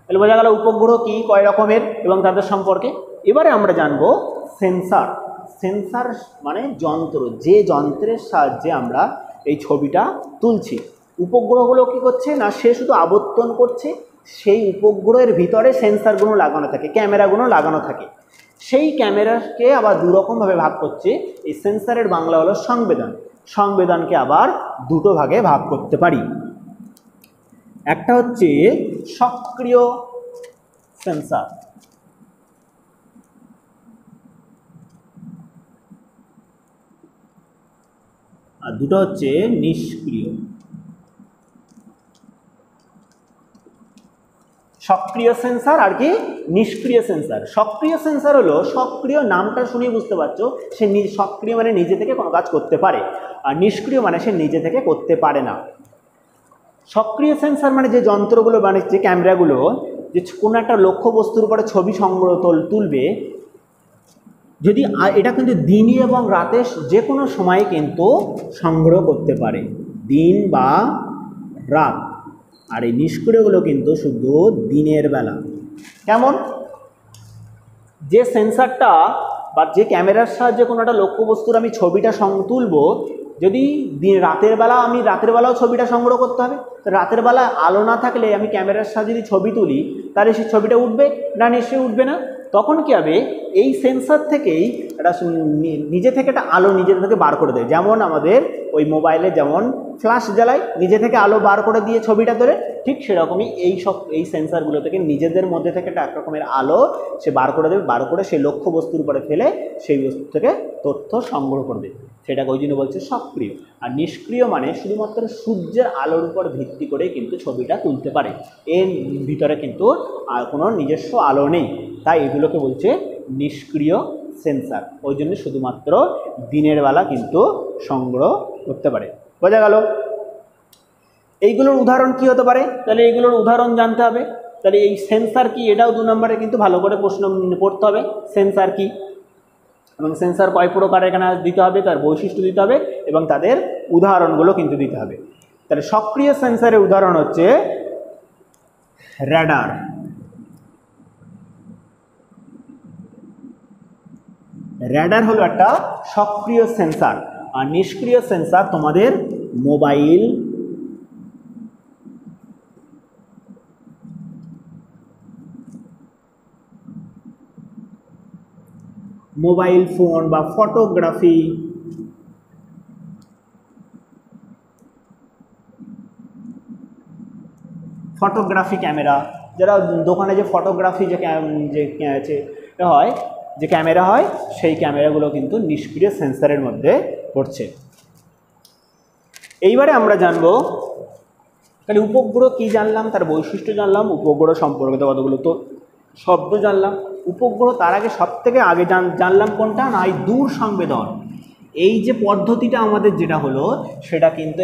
তাহলে বোঝা গেল উপগ্রহ কি, কয় রকমের এবং তাদের সম্পর্কে। এবারে আমরা জানবো সেন্সার মানে যন্ত্র, যে যন্ত্রের সাহায্যে আমরা এই ছবিটা তুলছি। উপগ্রহগুলো কি করছে না, সে শুধু আবর্তন করছে, সেই উপগ্রহের ভিতরে সেন্সারগুলো লাগানো থাকে, ক্যামেরাগুলো লাগানো থাকে। সেই ক্যামেরাকে আবার দুরকমভাবে ভাগ করছে। এই সেন্সারের বাংলা হলো সংবেদনকে আবার দুটো ভাগে ভাগ করতে পারি। একটা হচ্ছে সক্রিয় সেন্সার, আর দুটো হচ্ছে নিষ্ক্রিয়। সক্রিয় সেন্সার আর কি নিষ্ক্রিয় সেন্সার। সক্রিয় সেন্সার হলো, সক্রিয় নামটা শুনে বুঝতে পারছো, সে সক্রিয় মানে নিজে থেকে কোনো কাজ করতে পারে, আর নিষ্ক্রিয় মানে সে নিজে থেকে করতে পারে না। সক্রিয় সেন্সার মানে যে যন্ত্রগুলো মানে যে ক্যামেরাগুলো যে কোনো একটা লক্ষ্য বস্তুর উপরে ছবি সংগ্রহ তুলবে, যদি এটা কিন্তু দিনে এবং রাতে যে কোনো সময়ে কিন্তু সংগ্রহ করতে পারে, দিন বা রাত। আর এই নিষ্ক্রিয়গুলো কিন্তু শুধু দিনের বেলা। কেমন? যে সেন্সারটা বা যে ক্যামেরার সাহায্যে কোনো একটা লক্ষ্যবস্তুর আমি ছবিটা তুলব, যদি রাতের বেলা, আমি রাতের বেলাও ছবিটা সংগ্রহ করতে হবে, তো রাতের বেলা আলো না থাকলে আমি ক্যামেরার সাহায্যে যদি ছবি তুলি, তাহলে সেই ছবিটা উঠবে না? নিশ্চয়ই উঠবে না। তখন কী হবে, এই সেন্সার থেকেই একটা নিজে থেকে একটা আলো নিজে থেকে বার করে দেয়। যেমন আমাদের ওই মোবাইলে যেমন ফ্ল্যাশ জ্বালায়, নিজে থেকে আলো বার করে দিয়ে ছবিটা তোলে, ঠিক সেরকমই এই সেন্সারগুলো থেকে নিজেদের মধ্যে থেকে একটা রকমের আলো সে বার করে দেবে, বার করে সেই লক্ষ্য বস্তুর উপরে ফেলে সেই বস্তু থেকে তথ্য সংগ্রহ করবে। সেটাকে ওই জন্য বলছে সক্রিয়। আর নিষ্ক্রিয় মানে শুধুমাত্র সূর্যের আলোর উপর ভিত্তি করে কিন্তু ছবিটা তুলতে পারে, এর ভিতরে কিন্তু আর কোনো নিজস্ব আলো নেই, তাই এগুলোকে বলছে নিষ্ক্রিয় সেন্সার। ওই জন্য শুধুমাত্র দিনের বেলা কিন্তু সংগ্রহ করতে পারে। বোঝা গেল? এইগুলোর উদাহরণ কি হতে পারে? তাহলে এইগুলোর উদাহরণ জানতে হবে। তাহলে এই সেন্সার কি, এটাও 2 নম্বরে কিন্তু ভালো করে প্রশ্ন পড়তে হবে, সেন্সার কি এবং সেন্সার কয় প্রকার এখানে দিতে হবে, তার বৈশিষ্ট্য দিতে হবে এবং তাদের উদাহরণগুলো কিন্তু দিতে হবে। তাহলে সক্রিয় সেন্সারের উদাহরণ হচ্ছে র্যাডার। র্যাডার হলো একটা সক্রিয় সেন্সার। আর নিষ্ক্রিয় সেন্সার তোমাদের মোবাইল, মোবাইল ফোন বা ফটোগ্রাফি, ফটোগ্রাফি ক্যামেরা, যারা দোকানে যে ফটোগ্রাফি যে হয়, যে ক্যামেরা হয়, সেই ক্যামেরাগুলো কিন্তু নিষ্ক্রিয় সেন্সারের মধ্যে পড়ছে। এইবারে আমরা জানবো, তাহলে উপগ্রহ কি জানলাম, তার বৈশিষ্ট্য জানলাম, উপগ্রহ সম্পর্কিত কতগুলো তো শব্দ জানলাম। উপগ্রহ তার আগে সবথেকে আগে জানলাম কোনটা না, এই দূর সংবেদন। এই যে পদ্ধতিটা আমাদের যেটা হলো, সেটা কিন্তু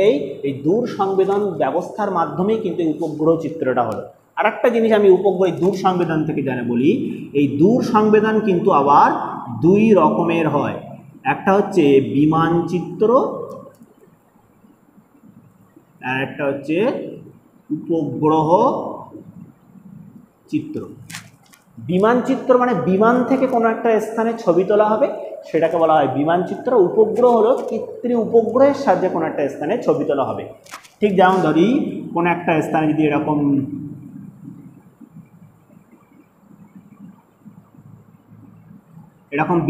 এই দূর সংবেদন ব্যবস্থার মাধ্যমেই কিন্তু এই উপগ্রহ চিত্রটা হলো। আর একটা জিনিস আমি উপগ্রহ দূর সংবেদন থেকে জানে বলি, এই দূর সংবেদন কিন্তু আবার 2 রকমের হয়। একটা হচ্ছে বিমান চিত্র, আর একটা হচ্ছে উপগ্রহ চিত্র। বিমান চিত্র মানে বিমান থেকে কোনো একটা স্থানে ছবি তোলা হবে, সেটাকে বলা হয় বিমান চিত্র। উপগ্রহ হলো কৃত্রিম উপগ্রহের সাহায্যে কোনো একটা স্থানে ছবি তোলা হবে। ঠিক যেমন ধরি কোনো একটা স্থানে যদি এরকম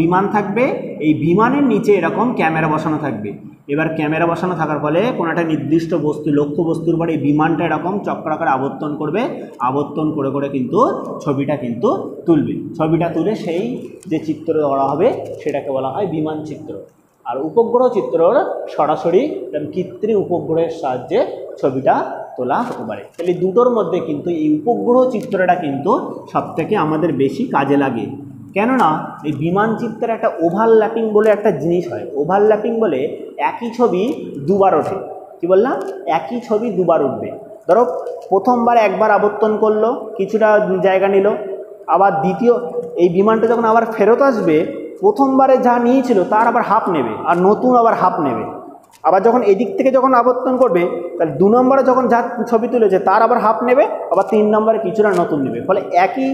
বিমান থাকবে, এই বিমানের নিচে এরকম ক্যামেরা বসানো থাকবে। এবার ক্যামেরা বসানো থাকার ফলে কোনো একটা নির্দিষ্ট বস্তু, লক্ষ্য বস্তুর উপরে এই বিমানটা এরকম চক্রাকারে আবর্তন করবে, আবর্তন করে করে কিন্তু ছবিটা কিন্তু তুলবে। ছবিটা তুলে সেই যে চিত্র ধরা হবে সেটাকে বলা হয় বিমান চিত্র। আর উপগ্রহ চিত্র সরাসরি কৃত্রিম উপগ্রহের সাহায্যে ছবিটা তোলা হতে পারে। তাহলে দুটোর মধ্যে কিন্তু এই উপগ্রহ চিত্রটা কিন্তু সবথেকে আমাদের বেশি কাজে লাগে। কেননা এই বিমান চিত্রের একটা ওভারল্যাপিং বলে একটা জিনিস হয়। ওভারল্যাপিং বলে একই ছবি দুবার ওঠে। কি বললাম? একই ছবি দুবার উঠবে। ধরো প্রথমবার একবার আবর্তন করলো, কিছুটা জায়গা নিল, আবার দ্বিতীয় এই বিমানটা যখন আবার ফেরত আসবে, প্রথমবারে যা নিয়েছিল তার আবার হাফ নেবে, আর নতুন আবার হাফ নেবে। আবার যখন এদিক থেকে যখন আবর্তন করবে, তাহলে 2 নম্বরে যখন যা ছবি তুলেছে তার আবার হাফ নেবে, আবার 3 নম্বরে কিছুটা নতুন নেবে। ফলে একই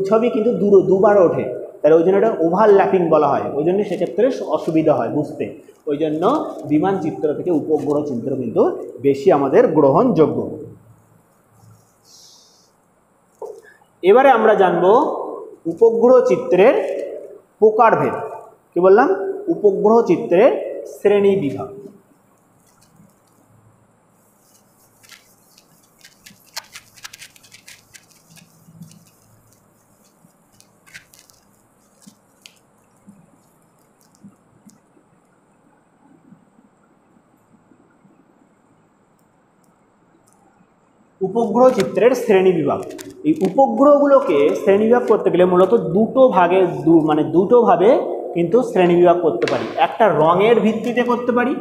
ছবি কিন্তু দুবার ওঠে। তাহলে ওই জন্য এটা ওভারল্যাপিং বলা হয়। ওই জন্য সেক্ষেত্রে অসুবিধা হয় বুঝতে। ওই জন্য বিমান চিত্র থেকে উপগ্রহ চিত্র কিন্তু বেশি আমাদের গ্রহণযোগ্য। এবারে আমরা জানব উপগ্রহ চিত্রের প্রকারভেদ। কি বললাম? উপগ্রহ চিত্রের শ্রেণী বিভাগ। উপগ্রহ চিত্রের শ্রেণীবিভাগ। এই উপগ্রহগুলোকে শ্রেণীবিভাগ করতে গেলে মূলত দুটো ভাবে কিন্তু শ্রেণীবিভাগ করতে পারি। একটা রঙের ভিত্তিতে করতে পারি,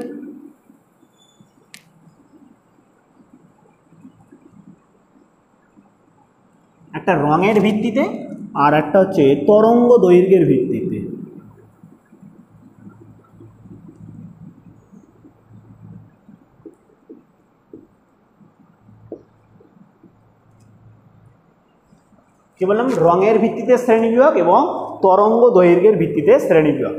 একটা রঙের ভিত্তিতে, আর একটা হচ্ছে তরঙ্গ দৈর্ঘ্যের ভিত্তিতে। কি বললাম? রঙের ভিত্তিতে শ্রেণীবিভাগ এবং তরঙ্গ দৈর্ঘ্যের ভিত্তিতে শ্রেণীবিভাগ।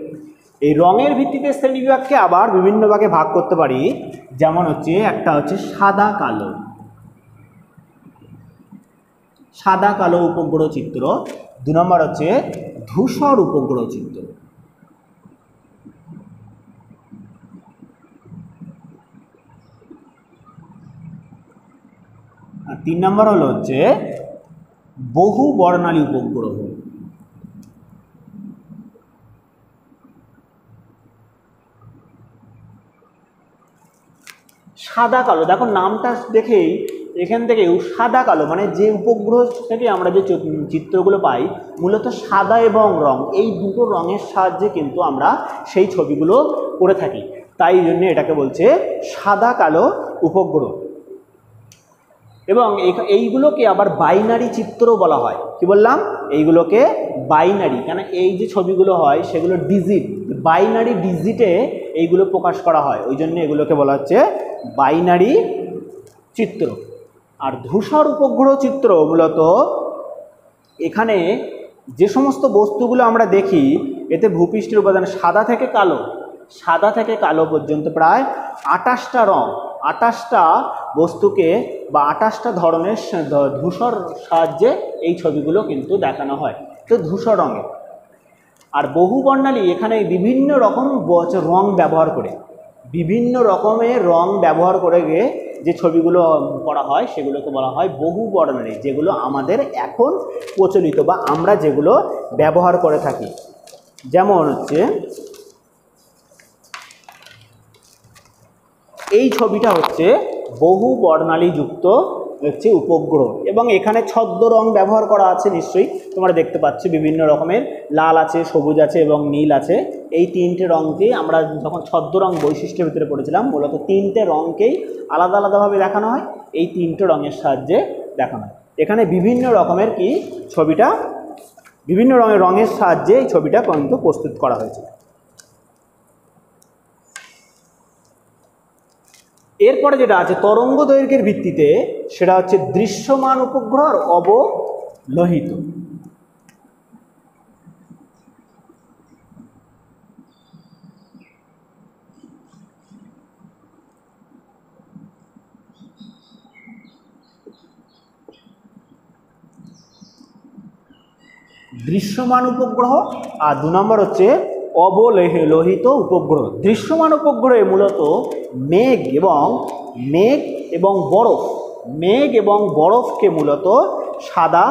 এই রঙের ভিত্তিতে শ্রেণীবিভাগকে আবার বিভিন্ন ভাগে ভাগ করতে পারি, যেমন হচ্ছে একটা হচ্ছে সাদা কালো, সাদা কালো উপগ্রহ চিত্র। 2 নম্বর হচ্ছে ধূসর উপগ্রহ চিত্র। আর 3 নম্বর হলো হচ্ছে বহু বর্ণালী উপগ্রহ। সাদা কালো, দেখো নামটা দেখেই এখান থেকেও সাদা কালো মানে যে উপগ্রহ থেকে আমরা যে চিত্রগুলো পাই মূলত সাদা এবং রং, এই দুটো রঙের সাহায্যে কিন্তু আমরা সেই ছবিগুলো করে থাকি, তাই জন্য এটাকে বলছে সাদা কালো উপগ্রহ। এবং এইগুলোকে আবার বাইনারি চিত্রও বলা হয়। কি বললাম? এইগুলোকে বাইনারি, কেন এই যে ছবিগুলো হয় সেগুলো ডিজিট, বাইনারি ডিজিটে এইগুলো প্রকাশ করা হয়, ওই জন্য এগুলোকে বলা হচ্ছে বাইনারি চিত্র। আর ধূসর উপগ্রহ চিত্র মূলত এখানে যে সমস্ত বস্তুগুলো আমরা দেখি এতে ভূপৃষ্ঠের উপাদান সাদা থেকে কালো পর্যন্ত প্রায় 28টা রং, 28টা বস্তুকে বা 28টা ধরনের ধূসর সাহায্যে এই ছবিগুলো কিন্তু দেখানো হয়, তো ধূসর রঙের। আর বহু বর্ণালী এখানে বিভিন্ন রকম রং ব্যবহার করে, বিভিন্ন রকমের রং ব্যবহার করে যে ছবিগুলো করা হয় সেগুলোকে বলা হয় বহু বর্ণালী, যেগুলো আমাদের এখন প্রচলিত বা আমরা যেগুলো ব্যবহার করে থাকি। যেমন হচ্ছে এই ছবিটা হচ্ছে বহু বর্ণালী যুক্ত হচ্ছে উপগ্রহ, এবং এখানে ছদ্ম রং ব্যবহার করা আছে, নিশ্চয়ই তোমরা দেখতে পাচ্ছ বিভিন্ন রকমের, লাল আছে, সবুজ আছে এবং নীল আছে। এই 3টে রঙকেই আমরা যখন ছদ্ম রং বৈশিষ্ট্যের ভিতরে পড়েছিলাম মূলত 3টে রঙকেই আলাদা আলাদাভাবে দেখানো হয়, এই 3টে রঙের সাহায্যে দেখানো হয়। এখানে বিভিন্ন রকমের কি ছবিটা বিভিন্ন রঙের সাহায্যে এই ছবিটা কিন্তু প্রস্তুত করা হয়েছে। এরপরে যেটা আছে তরঙ্গ দৈর্ঘ্যের ভিত্তিতে, সেটা হচ্ছে দৃশ্যমান উপগ্রহ আর অবলোহিত। দৃশ্যমান উপগ্রহ আর 2 নম্বর হচ্ছে অবলোহিত উপগ্রহ। দৃশ্যমান উপগ্রহে মূলত মেঘ এবং বরফকে মূলত সাদা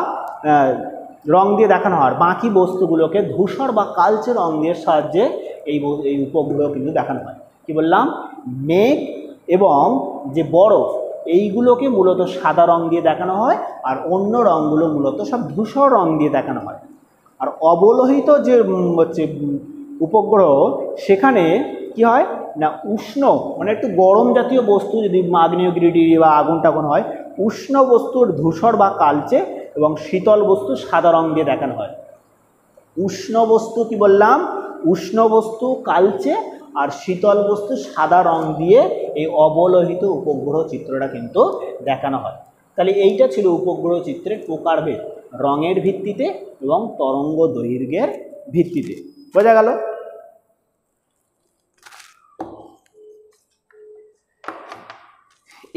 রং দিয়ে দেখানো হয়, বাকি বস্তুগুলোকে ধূসর বা কালচে রং দিয়ে সাহায্যে এই উপগ্রহ কিন্তু দেখানো হয়। কি বললাম? মেঘ এবং যে বরফ এইগুলোকে মূলত সাদা রং দিয়ে দেখানো হয়, আর অন্য রঙগুলো মূলত সব ধূসর রং দিয়ে দেখানো হয়। আর অবলোহিত যে হচ্ছে উপগ্রহ, সেখানে কি হয় না উষ্ণ মানে একটু গরম জাতীয় বস্তু, যদি আগ্নেয়গিরি বা আগুন টাগুন হয়, উষ্ণ বস্তুর ধূসর বা কালচে এবং শীতল বস্তু সাদা রং দিয়ে দেখানো হয়। উষ্ণ বস্তু কি বললাম? উষ্ণ বস্তু কালচে আর শীতল বস্তু সাদা রং দিয়ে এই অবলোহিত উপগ্রহ চিত্রটা কিন্তু দেখানো হয়। তাহলে এইটা ছিল উপগ্রহ চিত্রের প্রকারভেদ, রঙের ভিত্তিতে এবং তরঙ্গ দৈর্ঘ্যের ভিত্তিতে। বোঝা গেল?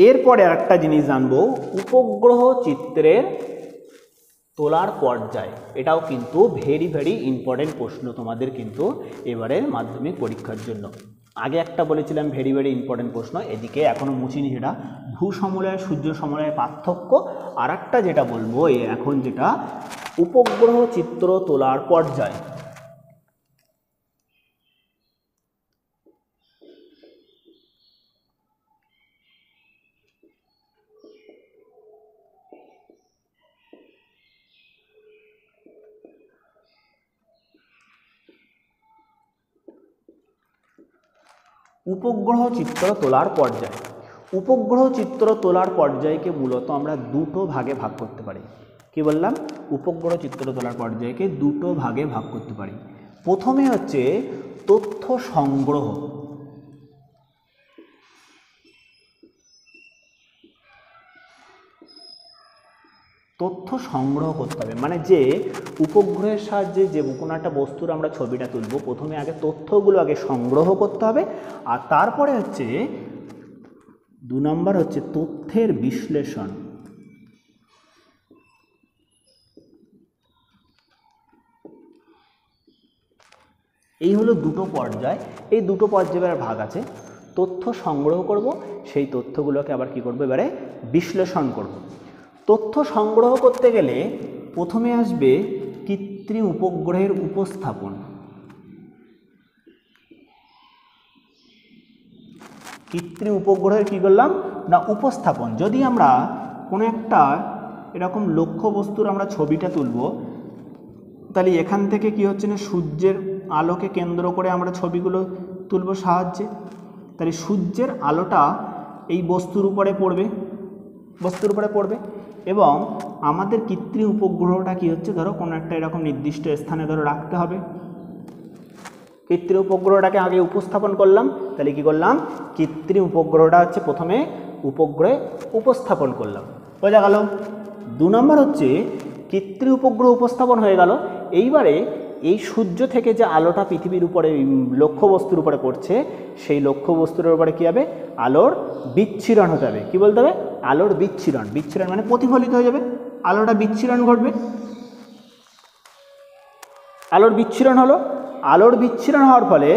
এরপরে আরেকটা জিনিস জানবো, উপগ্রহ চিত্রের তোলার পর্যায়। এটাও কিন্তু ভেরি ইম্পর্টেন্ট প্রশ্ন তোমাদের কিন্তু এবারের মাধ্যমিক পরীক্ষার জন্য। আগে একটা বলেছিলাম ভেরি ইম্পর্টেন্ট প্রশ্ন, এদিকে এখনও মুছিনি, সেটা ভূসমলয় সূর্য সমলয়ের পার্থক্য। আর একটা যেটা বলবো এখন, যেটা উপগ্রহ চিত্র তোলার পর্যায়। উপগ্রহ চিত্র তোলার পর্যায়। উপগ্রহ চিত্র তোলার পর্যায়কে মূলত আমরা দুটো ভাগে ভাগ করতে পারি। কি বললাম? উপগ্রহ চিত্র তোলার পর্যায়কে দুটো ভাগে ভাগ করতে পারি। প্রথমে হচ্ছে তথ্য সংগ্রহ। তথ্য সংগ্রহ করতে হবে, মানে যে উপগ্রহের সাহায্যে যে কোনো একটা বস্তুর আমরা ছবিটা তুলব, প্রথমে আগে তথ্যগুলো আগে সংগ্রহ করতে হবে, আর তারপরে হচ্ছে 2 নম্বর হচ্ছে তথ্যের বিশ্লেষণ। এই হলো দুটো পর্যায়। এই দুটো পর্যায়ের ভাগ আছে। তথ্য সংগ্রহ করব, সেই তথ্যগুলোকে আবার কি করব, এবারে বিশ্লেষণ করব। তথ্য সংগ্রহ করতে গেলে প্রথমে আসবে কৃত্রিম উপগ্রহের উপস্থাপন। কৃত্রিম উপগ্রহের কি করলাম না, উপস্থাপন। যদি আমরা কোনো একটা এরকম লক্ষ্য বস্তুর আমরা ছবিটা তুলব, তাহলে এখান থেকে কি হচ্ছে না, সূর্যের আলোকে কেন্দ্র করে আমরা ছবিগুলো তুলব সাহায্যে। তাহলে সূর্যের আলোটা এই বস্তুর উপরে পড়বে এবং আমাদের কৃত্রিম উপগ্রহটা কি হচ্ছে, ধরো কোনো একটা এরকম নির্দিষ্ট স্থানে ধরো রাখতে হবে। কৃত্রিম উপগ্রহটাকে আগে উপস্থাপন করলাম, তাহলে কি করলাম, কৃত্রিম উপগ্রহটা হচ্ছে প্রথমে উপগ্রহে উপস্থাপন করলাম। বোঝা গেল? 2 নম্বর হচ্ছে কৃত্রিম উপগ্রহ উপস্থাপন হয়ে গেল। এইবারে এই সূর্য থেকে যে আলোটা পৃথিবীর উপরে লক্ষ্যবস্তুর উপরে পড়ছে, সেই লক্ষ্যবস্তুর উপরে কী হবে, আলোর বিচ্ছিরণ হতে হবে। কী বলতে হবে? আলোর বিচ্ছিরণ। বিচ্ছিরণ মানে প্রতিফলিত হয়ে যাবে, আলোটা বিচ্ছিরণ ঘটবে। আলোর বিচ্ছিরণ হলো, আলোর বিচ্ছিরণ হওয়ার ফলে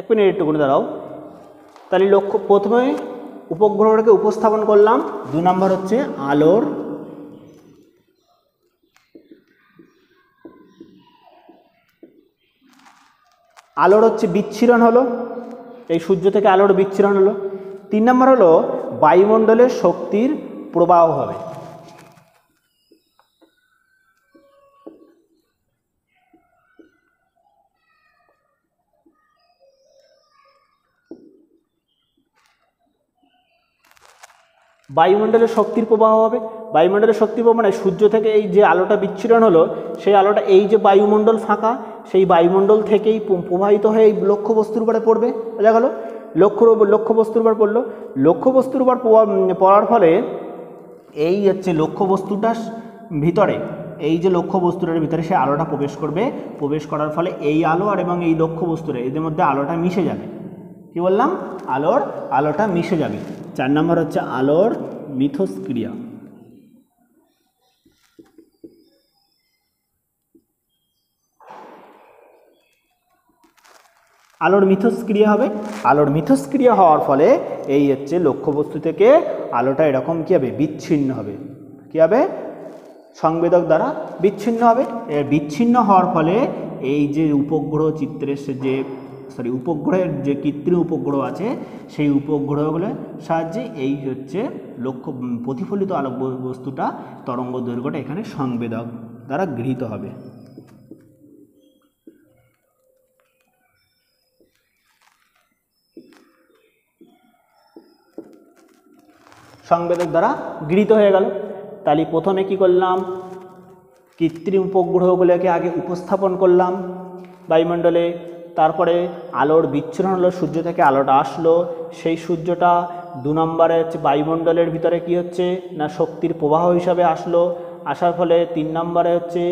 এক মিনিট একটু করে দাঁড়াও। তাহলে প্রথমে উপগ্রহটাকে উপস্থাপন করলাম। 2 নম্বর হচ্ছে আলোর হচ্ছে বিচ্ছিরণ হলো, এই সূর্য থেকে আলোর বিচ্ছিরণ হলো। 3 নম্বর হলো বায়ুমণ্ডলের শক্তির প্রবাহ হবে। বায়ুমণ্ডলের শক্তির প্রবাহ হবে। বায়ুমণ্ডলের শক্তির প্রবাহ মানে সূর্য থেকে এই যে আলোটা বিচ্ছিরণ হলো, সেই আলোটা এই যে বায়ুমণ্ডল ফাঁকা, সেই বায়ুমণ্ডল থেকেই প্রবাহিত হয়ে এই লক্ষ্যবস্তুর উপরে পড়বে। বোঝা গেল? লক্ষ্যবস্তুর উপর পড়লো। লক্ষ্যবস্তুর উপর পড়ার ফলে এই হচ্ছে লক্ষ্যবস্তুটার ভিতরে, এই যে লক্ষ্যবস্তুটার ভিতরে সে আলোটা প্রবেশ করবে। প্রবেশ করার ফলে এই আলো আর এবং এই লক্ষ্যবস্তুটা এদের মধ্যে আলোটা মিশে যাবে। কি বললাম? আলোটা মিশে যাবে। 4 নম্বর হচ্ছে আলোর মিথস্ক্রিয়া। আলোর মিথস্ক্রিয়া হবে। আলোর মিথস্ক্রিয়া হওয়ার ফলে এই হচ্ছে লক্ষ্যবস্তু থেকে আলোটা এরকম কী হবে, বিচ্ছিন্ন হবে। কী হবে? সংবেদক দ্বারা বিচ্ছিন্ন হবে। বিচ্ছিন্ন হওয়ার ফলে এই যে উপগ্রহ চিত্রের উপগ্রহের যে কৃত্রিম উপগ্রহ আছে, সেই উপগ্রহগুলোর সাহায্যে এই হচ্ছে প্রতিফলিত আলোক বস্তুটা, তরঙ্গ দৈর্ঘ্যটা এখানে সংবেদক দ্বারা গৃহীত হবে। সংবেদক দ্বারা গৃহীত হয়ে গেল। তাহলে প্রথমে কি করলাম, কৃত্রিম উপগ্রহগুলোকে আগে উপস্থাপন করলাম বায়ুমণ্ডলে। তারপরে আলোর বিচ্ছুরণ হলো, সূর্য থেকে আলোটা আসলো, সেই সূর্যটা 2 নম্বরে হচ্ছে বায়ুমণ্ডলের ভিতরে কি হচ্ছে না, শক্তির প্রবাহ হিসাবে আসলো। আসার ফলে 3 নম্বরে হচ্ছে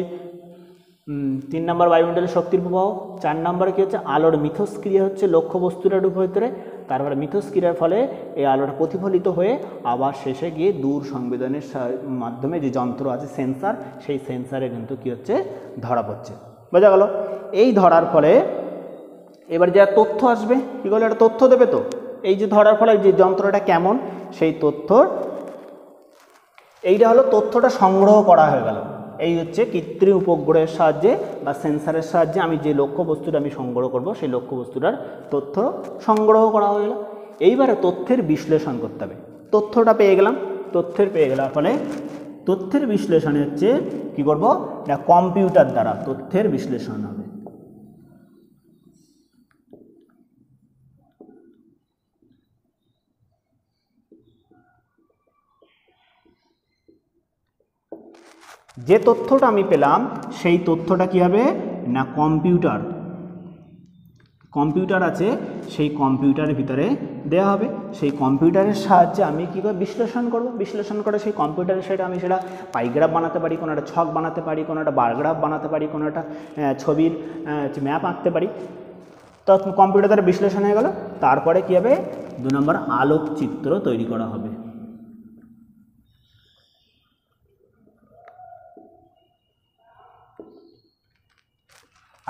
3 নম্বর বায়ুমণ্ডলের শক্তির প্রবাহ। 4 নম্বরে কী হচ্ছে, আলোর মিথস্ক্রিয়া হচ্ছে লক্ষ্যবস্তুটার ভিতরে। তারপরে মিথস্ক্রিয়ার ফলে এই আলোটা প্রতিফলিত হয়ে আবার শেষে গিয়ে দূর সংবেদনের মাধ্যমে যে যন্ত্র আছে, সেন্সার, সেই সেন্সারে কিন্তু কী হচ্ছে, ধরা পড়ছে। বোঝা গেল? এই ধরার ফলে এবার যা তথ্য আসবে, কী বলে, একটা তথ্য দেবে। তো এই যে ধরার ফলে যে যন্ত্রটা কেমন, সেই এইটা হলো তথ্যটা সংগ্রহ করা হয়ে গেল। এই হচ্ছে কৃত্রিম উপগ্রহের সাহায্যে বা সেন্সারের সাহায্যে আমি যে লক্ষ্যবস্তুটা আমি সংগ্রহ করব, সেই লক্ষ্যবস্তুটার তথ্য সংগ্রহ করা হয়ে গেল। এইবারে তথ্যের বিশ্লেষণ করতে হবে। তথ্যটা পেয়ে গেলাম, পেয়ে গেলার ফলে তথ্যের বিশ্লেষণে হচ্ছে কী করব না, কম্পিউটার দ্বারা তথ্যের বিশ্লেষণ হবে। যে তথ্যটা আমি পেলাম সেই তথ্যটা কী হবে না কম্পিউটার আছে, সেই কম্পিউটারের ভিতরে দেওয়া হবে। সেই কম্পিউটারের সাহায্যে আমি কী করে বিশ্লেষণ করে সেই কম্পিউটারের আমি সেটা পাইগ্রাফ বানাতে পারি, কোনো একটা ছক বানাতে পারি, কোনো একটা বার গ্রাফ বানাতে পারি, কোনো একটা ছবির ম্যাপ আঁকতে পারি। তো কম্পিউটার দ্বারা বিশ্লেষণ হয়ে গেল। তারপরে কী হবে, 2 নম্বর আলোকচিত্র তৈরি করা হবে।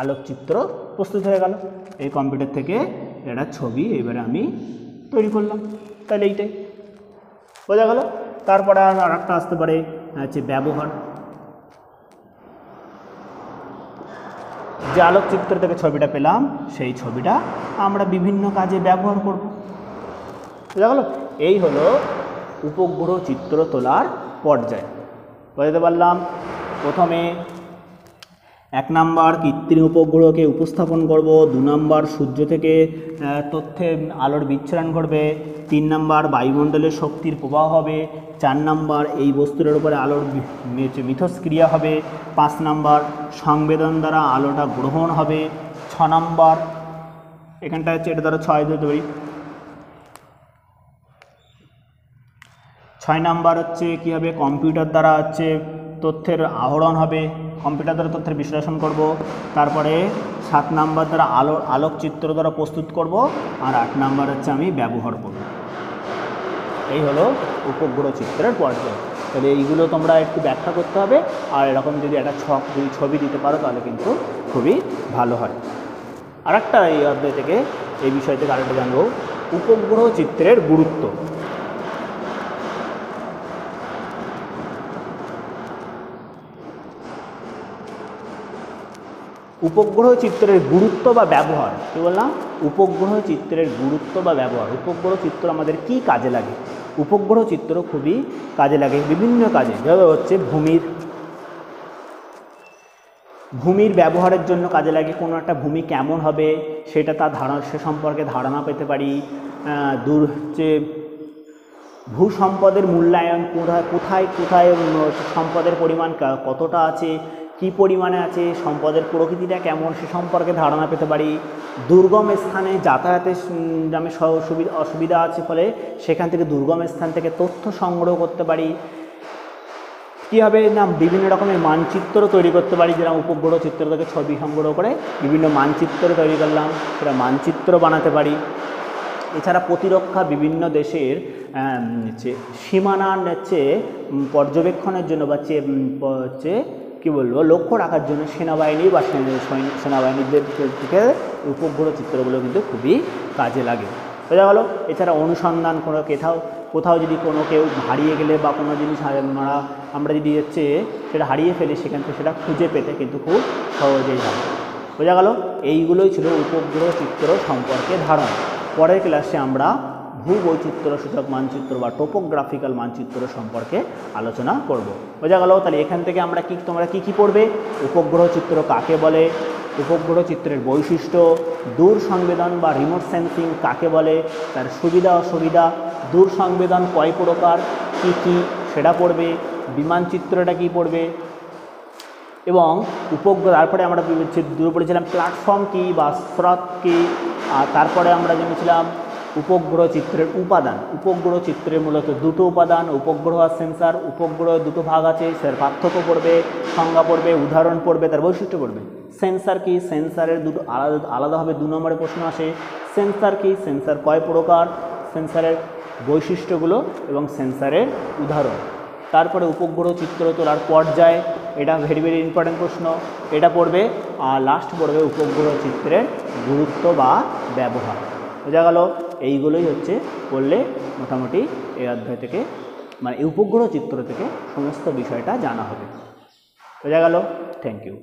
আলোকচিত্র প্রস্তুত হয়ে গেল। এই কম্পিউটার থেকে একটা ছবি এবারে আমি তৈরি করলাম। তাহলে এইটাই বোঝা গেল। তারপরে আর একটা আসতে পারে হচ্ছে ব্যবহার। যে আলোকচিত্র থেকে ছবিটা পেলাম সেই ছবিটা আমরা বিভিন্ন কাজে ব্যবহার করব। বোঝা গেল। এই হলো উপগ্রহ চিত্র তোলার পর্যায়। বুঝতে পারলাম। প্রথমে 1 নম্বর কৃত্রিম উপগ্রহকে উপস্থাপন করব, 2 নম্বর সূর্য থেকে তথ্যে আলোর বিচ্ছুরণ ঘটবে, 3 নম্বর বায়ুমণ্ডলের শক্তির প্রবাহ হবে, 4 নম্বর এই বস্তুর উপরে আলোর মিথস্ক্রিয়া হবে, 5 নম্বর সংবেদন দ্বারা আলোটা গ্রহণ হবে, 6 নম্বর এখানটা হচ্ছে এটা দ্বারা 6 দিতে পারি, 6 নম্বর হচ্ছে কী হবে, কম্পিউটার দ্বারা হচ্ছে তথ্যের আহরণ হবে, কম্পিউটার দ্বারা তথ্যের বিশ্লেষণ করব। তারপরে 7 নম্বর দ্বারা আলোকচিত্র দ্বারা প্রস্তুত করব, আর 8 নম্বর হচ্ছে আমি ব্যবহার করব। এই হলো উপগ্রহ চিত্রের পর্যায়। তাহলে এইগুলো তোমরা একটু ব্যাখ্যা করতে হবে, আর এরকম যদি একটা ছবি দিতে পারো তাহলে কিন্তু খুবই ভালো হয়। আর একটা এই অধ্যায় থেকে এই বিষয় থেকে আরেকটা জানবো, উপগ্রহ চিত্রের গুরুত্ব। উপগ্রহ চিত্রের গুরুত্ব বা ব্যবহার। কী বললাম? উপগ্রহ চিত্রের গুরুত্ব বা ব্যবহার। উপগ্রহ চিত্র আমাদের কি কাজে লাগে? উপগ্রহ চিত্র খুবই কাজে লাগে বিভিন্ন কাজে। যেভাবে হচ্ছে ভূমির ব্যবহারের জন্য কাজে লাগে। কোনো একটা ভূমি কেমন হবে সেটা তার সে সম্পর্কে ধারণা পেতে পারি। হচ্ছে ভূসম্পদের মূল্যায়ন, কোথায় সম্পদের পরিমাণ কতটা আছে, কী পরিমাণে আছে, সম্পদের প্রকৃতিটা কেমন সে সম্পর্কে ধারণা পেতে পারি। দুর্গম স্থানে যাতায়াতের আমি অসুবিধা আছে ফলে সেখান থেকে দুর্গম স্থান থেকে তথ্য সংগ্রহ করতে পারি। কী হবে না, বিভিন্ন রকমের মানচিত্র তৈরি করতে পারি। যেরকম উপগ্রহ চিত্র থেকে ছবি সংগ্রহ করে বিভিন্ন মানচিত্র তৈরি করলাম, সেটা মানচিত্র বানাতে পারি। এছাড়া প্রতিরক্ষা, বিভিন্ন দেশের সীমানার পর্যবেক্ষণের জন্য বা কী বলবো লক্ষ্য রাখার জন্য সেনাবাহিনী বা সেনাবাহিনীদের থেকে উপগ্রহ চিত্রগুলো কিন্তু খুবই কাজে লাগে। বোঝা গেল। এছাড়া অনুসন্ধান, কোথাও যদি কেউ হারিয়ে গেলে বা কোনো জিনিস আমরা যদি সেটা হারিয়ে ফেলি, সেখান থেকে সেটা খুঁজে পেতে কিন্তু খুব সহজেই হয়। বোঝা গেল। এইগুলোই ছিল উপগ্রহ চিত্র সম্পর্কে ধারণা। পরের ক্লাসে আমরা ভূবৈচিত্র্যসূচক মানচিত্র বা টোপোগ্রাফিক্যাল মানচিত্র সম্পর্কে আলোচনা করব। বোঝা গেল। তাহলে এখান থেকে তোমরা কি পড়বে? উপগ্রহ চিত্র কাকে বলে, উপগ্রহ চিত্রের বৈশিষ্ট্য, দূর সংবেদন বা রিমোট সেন্সিং কাকে বলে, তার সুবিধা অসুবিধা, দূর সংবেদন কয় প্রকার, কী সেটা পড়বে, বিমান চিত্রটা কী পড়বে, এবং তারপরে আমরা পড়েছিলাম প্ল্যাটফর্ম কী বা স্রোত কী। আর তারপরে আমরা জেনেছিলাম উপগ্রহ চিত্রের উপাদান। উপগ্রহ চিত্রের মূলত দুটো উপাদান, উপগ্রহ আর সেন্সার। উপগ্রহ দুটো ভাগ আছে, সের পার্থক্য পড়বে, সংজ্ঞা পড়বে, উদাহরণ পড়বে, তার বৈশিষ্ট্য পড়বে। সেন্সার কি? সেন্সারের দুটো আলাদাভাবে 2 নম্বরে প্রশ্ন আসে। সেন্সার কি? সেন্সার কয় প্রকার, সেন্সারের বৈশিষ্ট্যগুলো এবং সেন্সারের উদাহরণ। তারপরে উপগ্রহ চিত্র তোলার পর্যায়, এটা ভেরি ভেরি ইম্পর্টেন্ট প্রশ্ন, এটা পড়বে। আর লাস্ট পড়বে উপগ্রহ চিত্রের গুরুত্ব বা ব্যবহার। বোঝা গেল। এইগুলোই পড়লে মোটামুটি এই অধ্যায় থেকে এই উপগ্রহ চিত্র থেকে সমস্ত বিষয়টা জানা হবে। বোঝা গেল। Thank you.